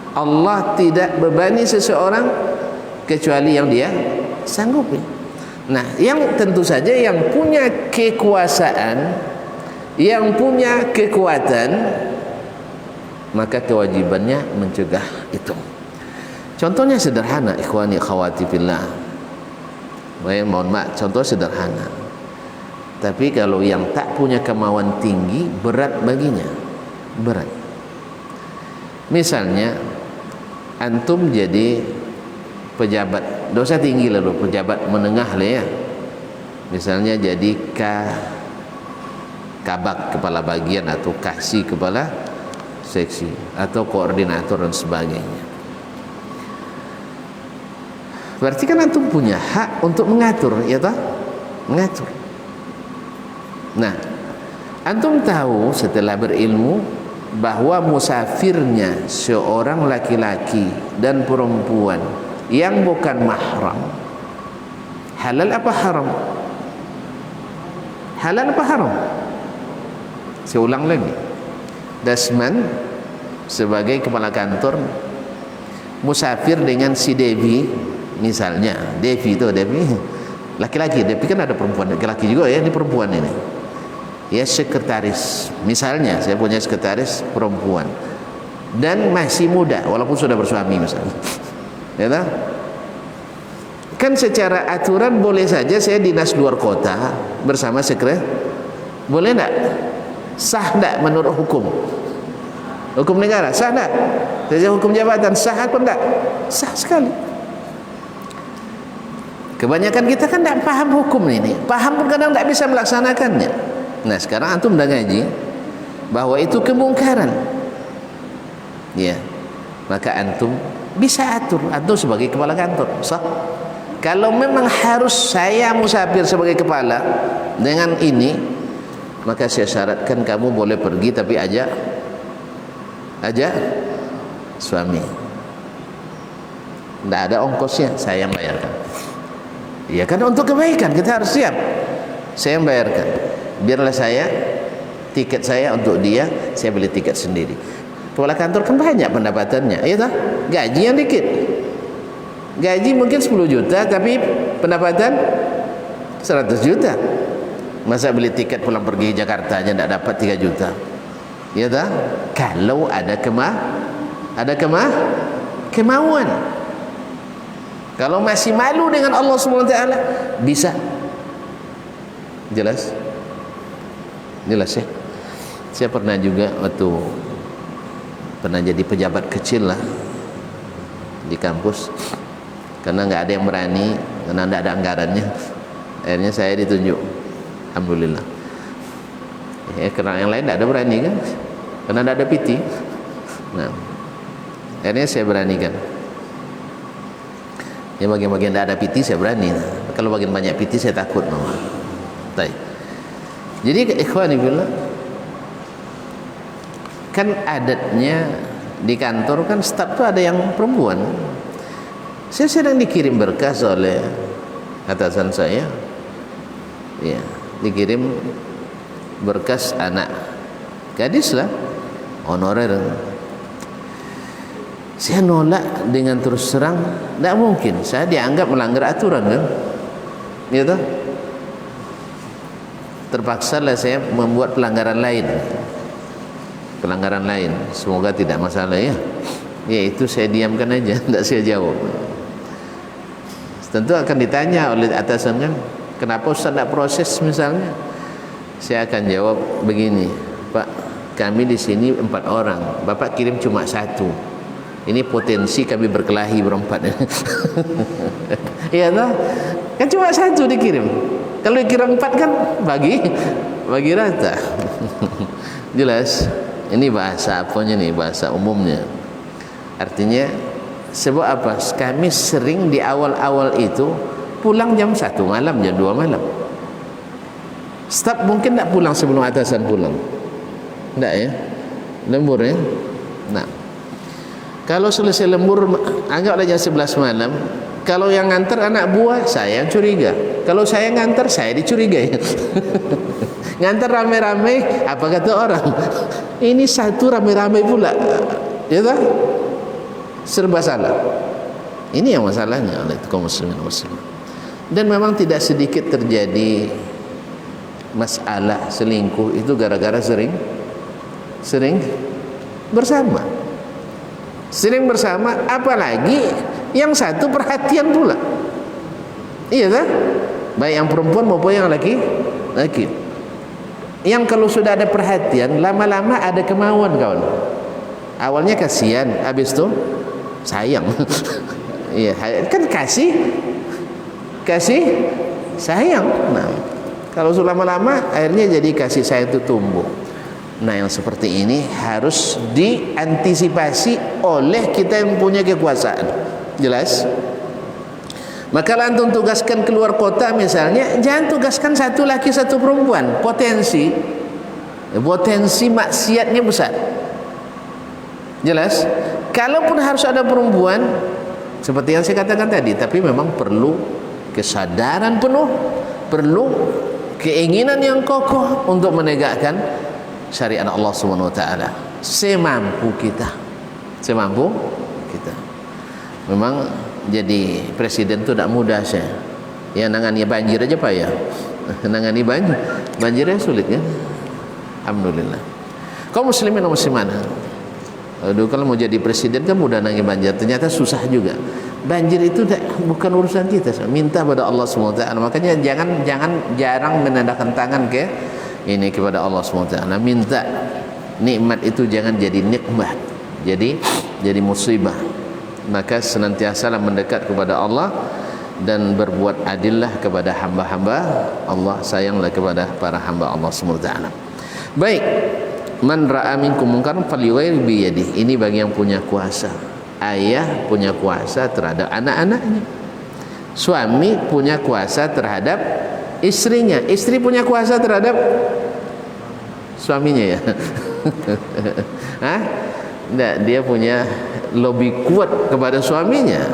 Allah tidak bebani seseorang kecuali yang dia sanggupi. Nah, yang tentu saja yang punya kekuasaan, yang punya kekuatan, maka kewajibannya mencegah itu. Contohnya sederhana, ikhwani akhwati fillah. Mohon maaf, contoh sederhana. Tapi kalau yang tak punya kemauan tinggi, berat baginya. Berat. Misalnya antum jadi pejabat, dosa tinggi lalu, pejabat menengah lah ya. Misalnya jadi kabak, kepala bagian, atau kasih, kepala seksi, atau koordinator dan sebagainya. Berarti kan antum punya hak untuk mengatur, ya toh? Mengatur. Nah, antum tahu setelah berilmu bahwa musafirnya seorang laki-laki dan perempuan yang bukan mahram halal apa haram? Halal apa haram? Saya ulang lagi. Dasman sebagai kepala kantor musafir dengan si Devi, misalnya Devi itu laki-laki, Devi kan ada perempuan, laki-laki juga ya, ini perempuan ini. Ya, sekretaris, misalnya saya punya sekretaris perempuan dan masih muda walaupun sudah bersuami misalnya, ya tak? Kan secara aturan boleh saja saya dinas luar kota bersama sekretariat, boleh enggak? Sah enggak menurut hukum negara? Sah enggak? Saja hukum jabatan sah apa enggak? Sah sekali. Kebanyakan kita kan enggak paham hukum ini, paham pun kadang enggak bisa melaksanakannya. Nah, sekarang antum dah ngaji bahwa itu kemungkaran, ya, maka antum bisa atur, antum sebagai kepala kantor sah. Kalau memang harus saya musafir sebagai kepala dengan ini, maka saya syaratkan kamu boleh pergi tapi ajak suami. Tidak ada ongkosnya, saya yang bayarkan. Ya kan, untuk kebaikan kita harus siap. Saya yang bayarkan. Biarlah saya, tiket saya untuk dia, saya beli tiket sendiri. Kepala kantor kan banyak pendapatannya, ya tak? Gaji yang dikit. Gaji mungkin 10 juta tapi pendapatan 100 juta. Masa beli tiket pulang pergi Jakarta aja tidak dapat 3 juta, ya tak? Kalau ada kemauan. Kalau masih malu dengan Allah SWT, bisa. Jelas? Jelas ya? Saya pernah juga waktu pernah jadi pejabat kecil lah di kampus, karena nggak ada yang berani, karena nggak ada anggarannya. Akhirnya saya ditunjuk, alhamdulillah. Ya, karena yang lain nggak ada berani kan, karena nggak ada PT. Nah, akhirnya saya beranikan. Ya bagian-bagian tidak ada PT saya berani. Kalau bagian banyak PT saya takut. Baik. Jadi ikhwani billah, kan adatnya di kantor kan staf tuh ada yang perempuan. Saya sedang dikirim berkas oleh atasan saya. Ya, dikirim berkas anak gadis lah, honorer. Saya nolak dengan terus terang, tidak mungkin. Saya dianggap melanggar aturan kan, gitu. Terpaksa lah saya membuat pelanggaran lain. Semoga tidak masalah ya. Yaitu saya diamkan aja, tidak saya jawab. Tentu akan ditanya oleh atasan kan, kenapa Ustaz tidak proses misalnya. Saya akan jawab begini, Pak, kami di sini 4 orang, Bapak kirim cuma 1. Ini potensi kami berkelahi berempat. Iya toh? Kan cuma 1 dikirim. Kalau dikirim 4 kan bagi rata. Jelas? Ini bahasa apanya nih? Bahasa umumnya. Artinya sebab apa? Kami sering di awal-awal itu pulang jam 1 malam, jam 2 malam. Staf mungkin tak pulang sebelum atasan pulang. Tak ya? Lembur ya? Nah, kalau selesai lembur anggaplah jam 11 malam, kalau yang nganter anak buah saya yang curiga, kalau saya nganter saya dicurigai. Nganter rame-rame apa kata orang, ini satu rame-rame pula, ya tak? Serba salah. Ini yang masalahnya oleh kaum muslimin muslimat. Dan memang tidak sedikit terjadi masalah selingkuh itu gara-gara sering bersama. Sering bersama, apalagi yang satu perhatian pula. Iya kan? Baik yang perempuan maupun yang laki. Yang kalau sudah ada perhatian, lama-lama ada kemauan kawan. Awalnya kasihan, habis itu sayang. Iya, kan kasih sayang. Nah, kalau sudah lama-lama akhirnya jadi kasih sayang itu tumbuh. Nah, yang seperti ini harus diantisipasi oleh kita yang punya kekuasaan. Jelas? Maka antum tugaskan keluar kota misalnya, jangan tugaskan 1 laki 1 perempuan. Potensi maksiatnya besar. Jelas? Kalaupun harus ada perempuan, seperti yang saya katakan tadi, tapi memang perlu kesadaran penuh, perlu keinginan yang kokoh untuk menegakkan syariat Allah Subhanahu wa taala semampu kita. Memang jadi presiden itu tidak mudah saya. Ya nangani banjir aja Pak ya. Nangani banjirnya sulit kan? Alhamdulillah. Kaum muslimin dan muslimat. Aduh, kalau mau jadi presiden kan mudah nangani banjir, ternyata susah juga. Banjir itu bukan urusan kita. Minta pada Allah Subhanahu wa taala. Makanya jarang menandakan tangan kepada Allah SWT. Minta nikmat itu jangan jadi nikmat, jadi musibah. Maka senantiasalah mendekat kepada Allah dan berbuat adillah kepada hamba-hamba Allah, sayanglah kepada para hamba Allah SWT. Baik, man ra'a minkum munkaran falyughayyir bi yadihi. Ini bagi yang punya kuasa. Ayah punya kuasa terhadap anak-anaknya. Suami punya kuasa terhadap istrinya. Istri punya kuasa terhadap suaminya ya. Hah? Enggak, dia punya lebih kuat kepada suaminya.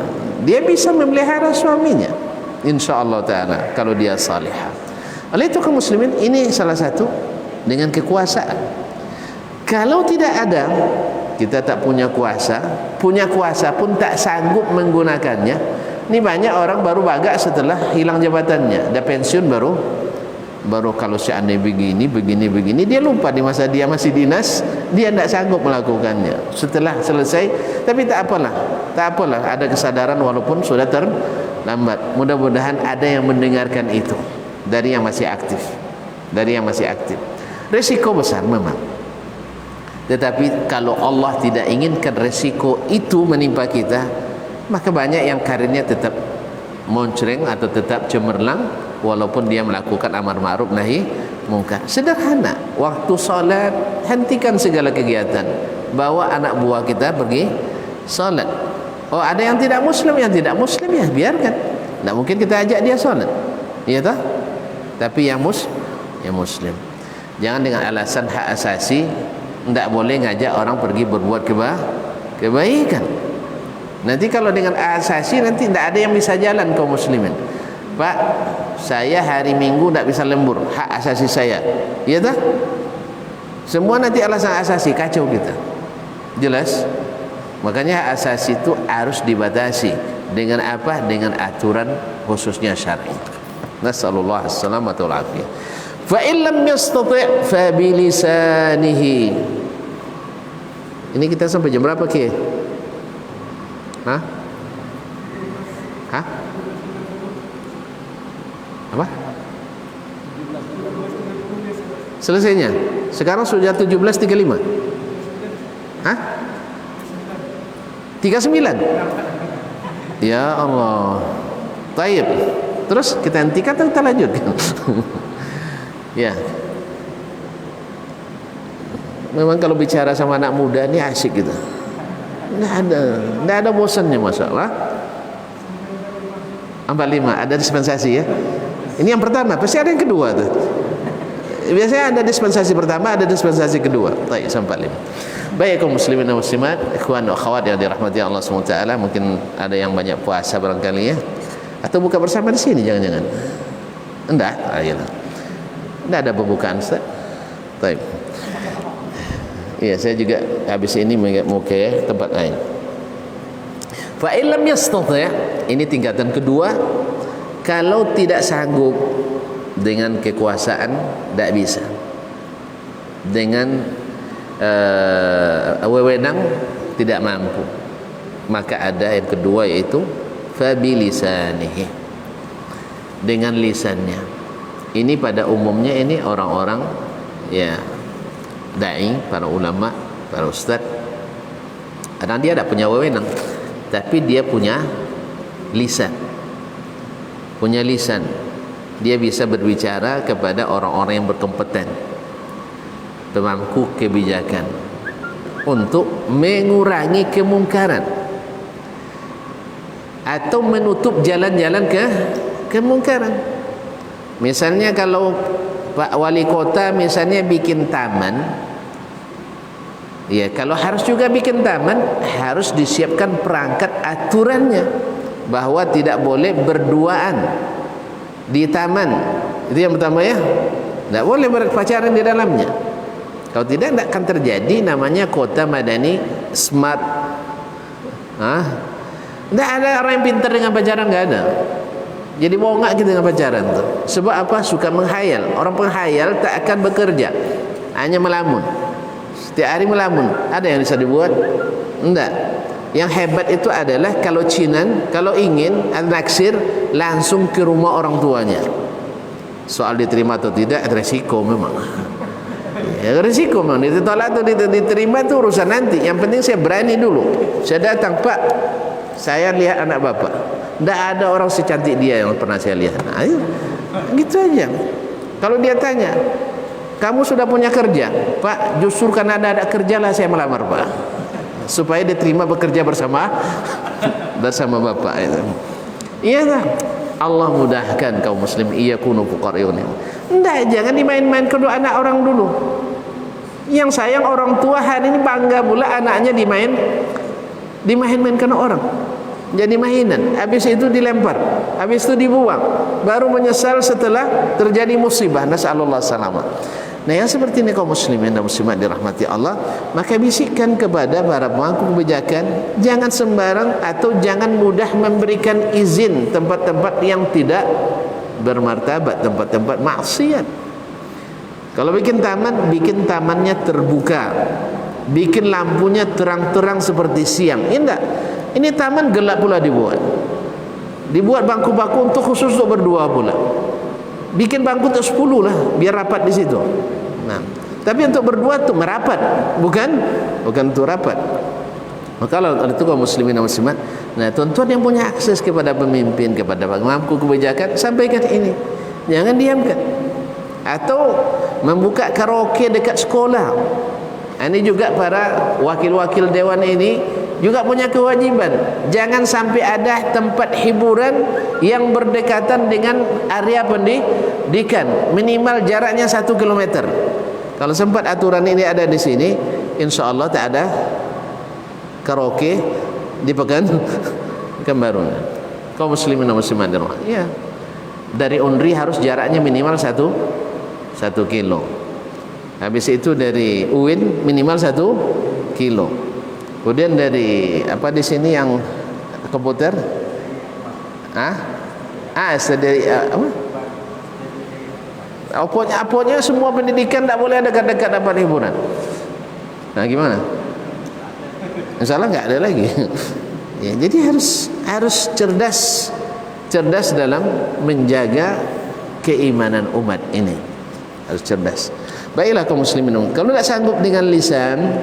Dia bisa memelihara suaminya, insyaallah taala, kalau dia salihah. Oleh itu kaum muslimin, ini salah satu dengan kekuasaan. Kalau tidak ada, kita tak punya kuasa pun tak sanggup menggunakannya. Ini banyak orang baru bagak setelah hilang jabatannya, dah pensiun baru Baru kalau seandainya begini, dia lupa di masa dia masih dinas, dia tidak sanggup melakukannya. Setelah selesai, tapi tak apalah, ada kesadaran walaupun sudah terlambat. Mudah-mudahan ada yang mendengarkan itu dari yang masih aktif, Resiko besar memang, tetapi kalau Allah tidak inginkan resiko itu menimpa kita, maka banyak yang karirnya tetap moncreng atau tetap cemerlang walaupun dia melakukan amar ma'ruf nahi mungkar. Sederhana, waktu salat hentikan segala kegiatan, bawa anak buah kita pergi salat. Oh, ada yang tidak muslim ya biarkan, tidak mungkin kita ajak dia salat, iya toh? Tapi yang muslim, jangan dengan alasan hak asasi tidak boleh ngajak orang pergi berbuat kebaikan. Nanti kalau dengan asasi nanti tidak ada yang bisa jalan kaum muslimin. Pak, saya hari Minggu tidak bisa lembur, hak asasi saya, iya tak? Semua nanti alasan asasi, kacau kita. Jelas? Makanya hak asasi itu harus dibatasi dengan apa? Dengan aturan khususnya syar'i. Nasallallahu as-salamata wal afiyah. Fa in lam yastati' fa bi lisanihi. Ini kita sampai jam berapa, Ki? Hah? Apa? Selesainya? Sekarang sudah 17.35. Hah? 39? Ya Allah. Taib. Terus kita hentikan atau kita lanjutkan? Ya. Memang kalau bicara sama anak muda ini asik gitu. Nggak ada bosannya masalah. 45 ada dispensasi ya. Ini yang pertama, pasti ada yang kedua tuh. Biasanya ada dispensasi pertama, ada dispensasi kedua. Baik, sampai 5. Baik kaum muslimin dan muslimat, ikhwan wa akhwat yang dirahmati Allah SWT, mungkin ada yang banyak puasa barangkali ya. Atau buka bersama di sini jangan-jangan. Enggak, ayolah. Enggak ada pembukaan, Ustaz. Baik. Iya, saya juga habis ini mau ke tempat lain. Fa illam yastati', ini tingkatan kedua. Kalau tidak sanggup dengan kekuasaan, tidak bisa. Dengan wewenang tidak mampu. Maka ada yang kedua yaitu fabilisanihi, dengan lisannya. Ini pada umumnya ini orang-orang ya dai, para ulama, para ustaz. Karena dia tidak punya wewenang, tapi dia punya lisan. Dia bisa berbicara kepada orang-orang yang berkompeten, pemangku kebijakan, untuk mengurangi kemungkaran atau menutup jalan-jalan kemungkaran. Misalnya kalau Pak Wali Kota misalnya bikin taman, ya kalau harus juga bikin taman, harus disiapkan perangkat aturannya bahwa tidak boleh berduaan di taman. Itu yang pertama ya, tidak boleh berpacaran di dalamnya. Kalau tidak akan terjadi namanya kota madani smart. Tidak ada orang yang pintar dengan pacaran, nggak ada. Jadi bongak kita dengan pacaran tuh. Sebab apa? Suka menghayal. Orang penghayal tak akan bekerja, hanya melamun. Setiap hari melamun. Ada yang bisa dibuat? Enggak. Yang hebat itu adalah kalau cinan, kalau ingin naksir, langsung ke rumah orang tuanya. Soal diterima atau tidak, resiko memang. Ya, resiko memang. Ditolak atau diterima itu urusan nanti. Yang penting saya berani dulu. Saya datang, Pak, saya lihat anak bapak. Tidak ada orang secantik dia yang pernah saya lihat. Nah, ayo, gitu aja. Kalau dia tanya, kamu sudah punya kerja? Pak, justru karena ada kerja lah saya melamar, Pak, supaya diterima bekerja bersama bapak itu. Iya tak? Allah mudahkan kaum muslim iyakunu fuqara'un. Enggak, jangan dimain-main kedua anak orang dulu. Yang sayang orang tua hari ini bangga pula anaknya dimain-mainkan orang. Jadi mainan, habis itu dilempar, habis itu dibuang, baru menyesal setelah terjadi musibah. Nasallallahu salama. Nah, yang seperti ini kaum muslimin dan muslimat dirahmati Allah, maka bisikkan kepada para pemangku kebijakan, jangan sembarang atau jangan mudah memberikan izin tempat-tempat yang tidak bermartabat, tempat-tempat maksiat. Kalau bikin taman, bikin tamannya terbuka, bikin lampunya terang-terang seperti siang. Indah. Ini taman gelap pula dibuat. Dibuat bangku-bangku untuk khusus untuk berdua pula. Bikin bangku untuk 10 lah, biar rapat di situ. Nah, tapi untuk berdua tu merapat, bukan untuk rapat. Maka kalau itu kaum muslimin dan muslimat, nah tuan-tuan yang punya akses kepada pemimpin, kepada pemangku kebijakan, sampaikan ini. Jangan diamkan. Atau membuka karaoke dekat sekolah. Ini juga para wakil-wakil dewan ini juga punya kewajiban. Jangan sampai ada tempat hiburan yang berdekatan dengan area pendidikan. Minimal jaraknya 1 kilometer. Kalau sempat aturan ini ada di sini, insya Allah tak ada karaoke di Pekanbaru. Kaum muslimin dan muslimat, ya, dari Unri harus jaraknya minimal 1 kilo. Habis itu dari UIN minimal 1 kilo. Kemudian dari apa di sini yang komputer? Dari apa? Apanya semua pendidikan tak boleh ada dekat-dekat dapat hiburan. Nah gimana? Insyaallah enggak ada lagi. Ya, jadi harus cerdas dalam menjaga keimanan umat ini. Harus cerdas. Baiklah kaum muslimin. Kalau tak sanggup dengan lisan,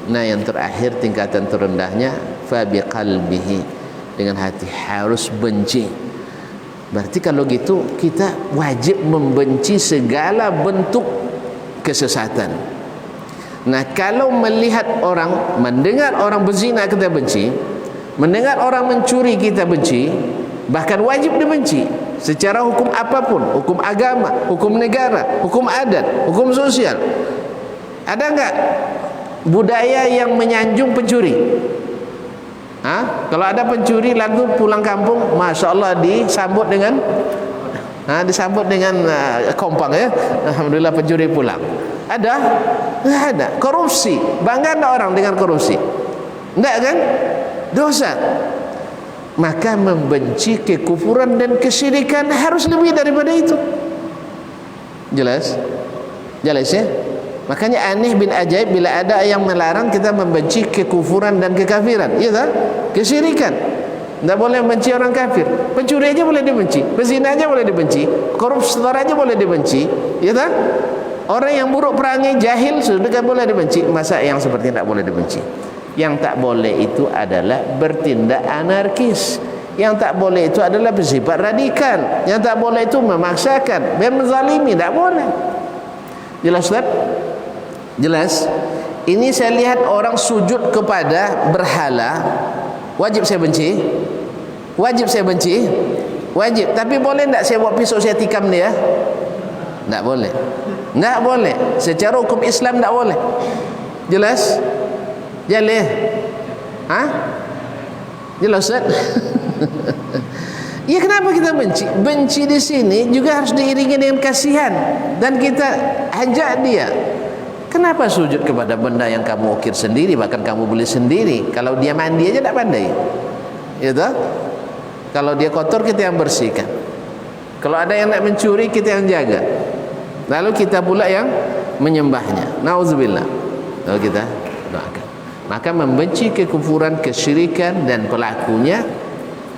nah yang terakhir tingkatan terendahnya fa biqalbihi, dengan hati harus benci. Berarti kalau gitu kita wajib membenci segala bentuk kesesatan. Nah, kalau melihat orang, mendengar orang berzina kita benci, mendengar orang mencuri kita benci, bahkan wajib dibenci secara hukum apapun, hukum agama, hukum negara, hukum adat, hukum sosial. Ada enggak budaya yang menyanjung pencuri? Kalau ada pencuri lalu pulang kampung, masya Allah disambut dengan kompang ya. Alhamdulillah pencuri pulang. Ada? Nggak ada. Korupsi, bangga enggak orang dengan korupsi? Enggak kan? Dosa. Maka membenci kekufuran dan kesyirikan harus lebih daripada itu. Jelas? Jelas ya? Makanya aneh bin ajaib bila ada yang melarang kita membenci kekufuran dan kekafiran. Iya tak? Kesyirikan. Tidak boleh membenci orang kafir. Pencuri aja boleh dibenci, pezina aja boleh dibenci, koruptor aja boleh dibenci. Iya tak? Orang yang buruk perangai, jahil sudah boleh dibenci. Masa yang seperti tidak boleh dibenci? Yang tak boleh itu adalah bertindak anarkis. Yang tak boleh itu adalah bersifat radikal. Yang tak boleh itu memaksakan, menzalimi, tak boleh. Jelas tak? Jelas. Ini saya lihat orang sujud kepada berhala, wajib saya benci. Wajib saya benci. Wajib. Tapi boleh tak saya bawa pisau saya tikam dia? Tak boleh. Tak boleh. Secara hukum Islam tak boleh. Jelas? Jelas? Jelas Ustaz? Ya, kenapa kita benci? Benci di sini juga harus diiringi dengan kasihan, dan kita ajak dia. Kenapa sujud kepada benda yang kamu ukir sendiri, bahkan kamu beli sendiri? Kalau dia mandi aja tak pandai, ya toh? Kalau dia kotor kita yang bersihkan. Kalau ada yang nak mencuri kita yang jaga. Lalu kita pula yang menyembahnya. Nauzubillah. Lalu kita doakan. Maka membenci kekufuran, kesyirikan dan pelakunya,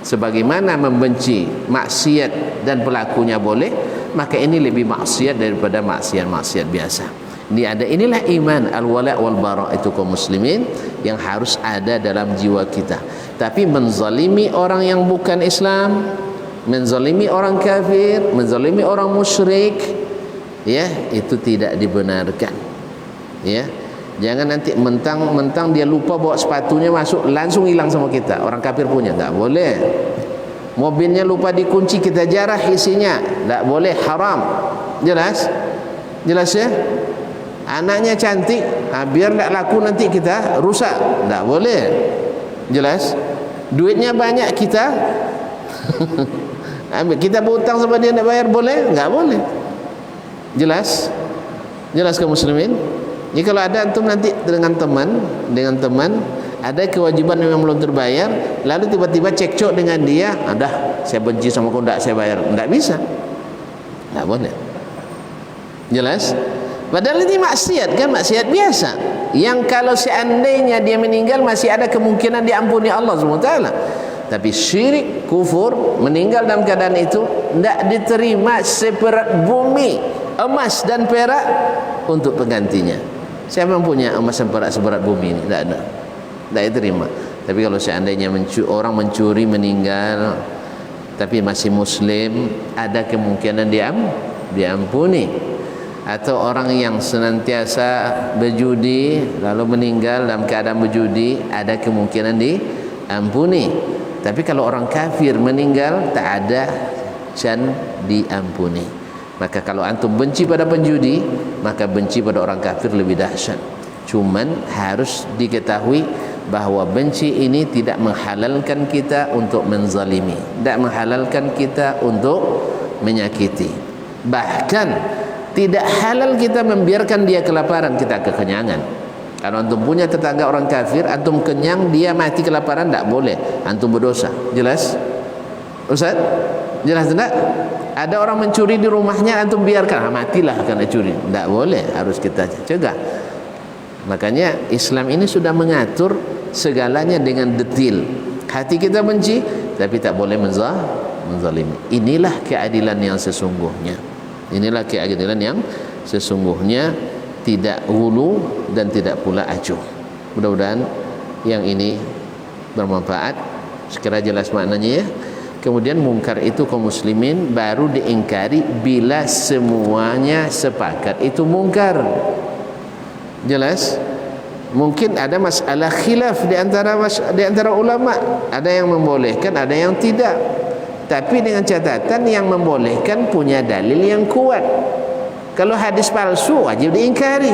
sebagaimana membenci maksiat dan pelakunya boleh, maka ini lebih maksiat daripada maksiat-maksiat biasa. Inilah iman al-wala' wal bara' itu kaum muslimin yang harus ada dalam jiwa kita. Tapi menzalimi orang yang bukan Islam, menzalimi orang kafir, menzalimi orang musyrik, ya, itu tidak dibenarkan. Ya. Jangan nanti mentang-mentang dia lupa bawa sepatunya masuk langsung hilang sama kita. Orang kafir punya, tak boleh. Mobilnya lupa dikunci kita jarah isinya, tak boleh, haram. Jelas? Jelas ya? Anaknya cantik, biar tak laku nanti kita rusak, tak boleh. Jelas? Duitnya banyak kita kita berhutang sama dia nak bayar, boleh? Tak boleh. Jelas? Jelas kaum muslimin? Jadi kalau ada antum nanti dengan teman ada kewajiban yang belum terbayar, lalu tiba-tiba cekcok dengan dia, dah saya benci sama kau, tak saya bayar, tak bisa. Tak boleh. Jelas? Padahal ini maksiat kan, maksiat biasa. Yang kalau seandainya dia meninggal masih ada kemungkinan diampuni Allah SWT. Tapi syirik, kufur, meninggal dalam keadaan itu tidak diterima seberat bumi, emas dan perak untuk penggantinya. Siapa yang punya emas dan perak seberat bumi ini? Tidak ada. Tidak diterima. Tapi kalau seandainya orang mencuri meninggal tapi masih muslim, ada kemungkinan diampuni. Atau orang yang senantiasa berjudi lalu meninggal dalam keadaan berjudi, ada kemungkinan diampuni. Tapi kalau orang kafir meninggal, tak ada can diampuni. Maka kalau antum benci pada penjudi, maka benci pada orang kafir lebih dahsyat. Cuman harus diketahui bahawa benci ini tidak menghalalkan kita untuk menzalimi, tidak menghalalkan kita untuk menyakiti. Bahkan tidak halal kita membiarkan dia kelaparan, kita kekenyangan. Kalau antum punya tetangga orang kafir, antum kenyang, dia mati kelaparan, tak boleh. Antum berdosa. Jelas? Ustaz? Jelas tidak? Ada orang mencuri di rumahnya, antum biarkan, matilah karena curi. Tak boleh, harus kita cegah. Makanya Islam ini sudah mengatur segalanya dengan detil. Hati kita benci, tapi tak boleh menzalimi. Inilah keadilan yang sesungguhnya. Inilah keadilan yang sesungguhnya, tidak hulu dan tidak pula acuh. Mudah-mudahan yang ini bermanfaat. Sekira jelas maknanya ya. Kemudian mungkar itu kaum muslimin baru diingkari bila semuanya sepakat itu mungkar. Jelas? Mungkin ada masalah khilaf di antara ulama, ada yang membolehkan, ada yang tidak. Tapi dengan catatan yang membolehkan punya dalil yang kuat. Kalau hadis palsu wajib diingkari,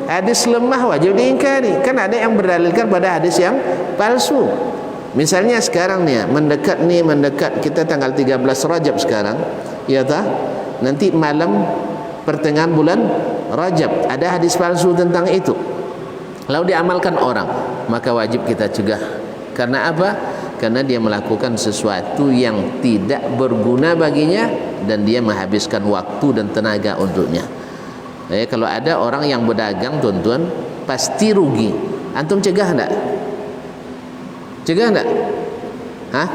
hadis lemah wajib diingkari. Kan ada yang berdalilkan pada hadis yang palsu. Misalnya sekarang nih mendekat kita tanggal 13 Rajab sekarang, ya tah? Nanti malam pertengahan bulan Rajab ada hadis palsu tentang itu. Lalu diamalkan orang, maka wajib kita cegah. Karena apa? Karena dia melakukan sesuatu yang tidak berguna baginya dan dia menghabiskan waktu dan tenaga untuknya. Kalau ada orang yang berdagang, tuan-tuan, pasti rugi. Antum cegah enggak? Cegah enggak? Hah?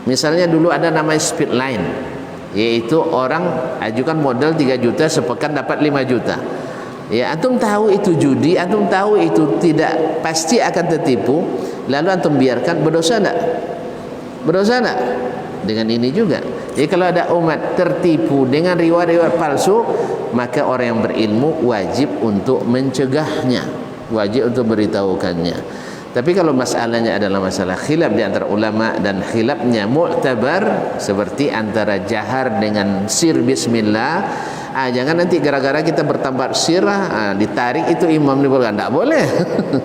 Misalnya dulu ada namanya speed line, yaitu orang ajukan modal 3 juta, sepekan dapat 5 juta. Ya, antum tahu itu judi, antum tahu itu tidak pasti akan tertipu, lalu antum biarkan, berdosa enggak? Berdosa enggak? Dengan ini juga. Jadi kalau ada umat tertipu dengan riwayat-riwayat palsu, maka orang yang berilmu wajib untuk mencegahnya, wajib untuk beritahukannya. Tapi kalau masalahnya adalah masalah khilaf di antara ulama dan khilafnya mu'tabar, seperti antara jahar dengan sir bismillah, jangan nanti gara-gara kita bertambah sirah ditarik itu imam dibolehkan, tak boleh.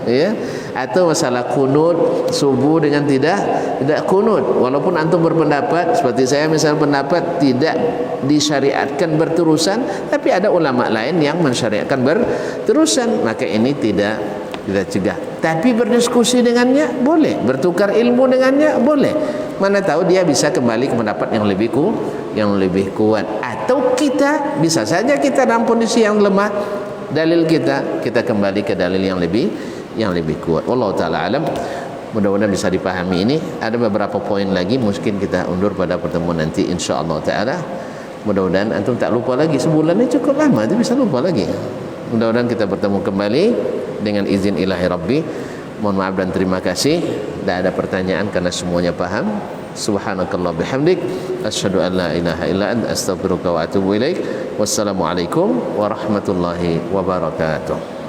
Ya. Atau masalah kunut subuh dengan tidak kunut, walaupun antum berpendapat seperti saya misalnya pendapat tidak disyariatkan berterusan, tapi ada ulama lain yang mensyariatkan berterusan, maka ini tidak kita cegah. Tapi berdiskusi dengannya boleh, bertukar ilmu dengannya boleh. Mana tahu dia bisa kembali ke pendapat yang lebih kuat. Atau kita bisa saja kita dalam kondisi yang lemah, dalil kita kembali ke dalil yang lebih kuat. Wallahu taala alam. Mudah-mudahan bisa dipahami ini. Ada beberapa poin lagi mungkin kita undur pada pertemuan nanti insyaallah taala. Mudah-mudahan antum tak lupa lagi. Sebulan ini cukup lama, dia bisa lupa lagi. Mudah-mudahan kita bertemu kembali dengan izin ilahi Rabbi. Mohon maaf dan terima kasih. Tidak ada pertanyaan karena semuanya paham. Subhanakallah bihamdik, asyhadu an la ilaha illa anta, astaghfiruka wa atubu ilaik. Wassalamualaikum warahmatullahi wabarakatuh.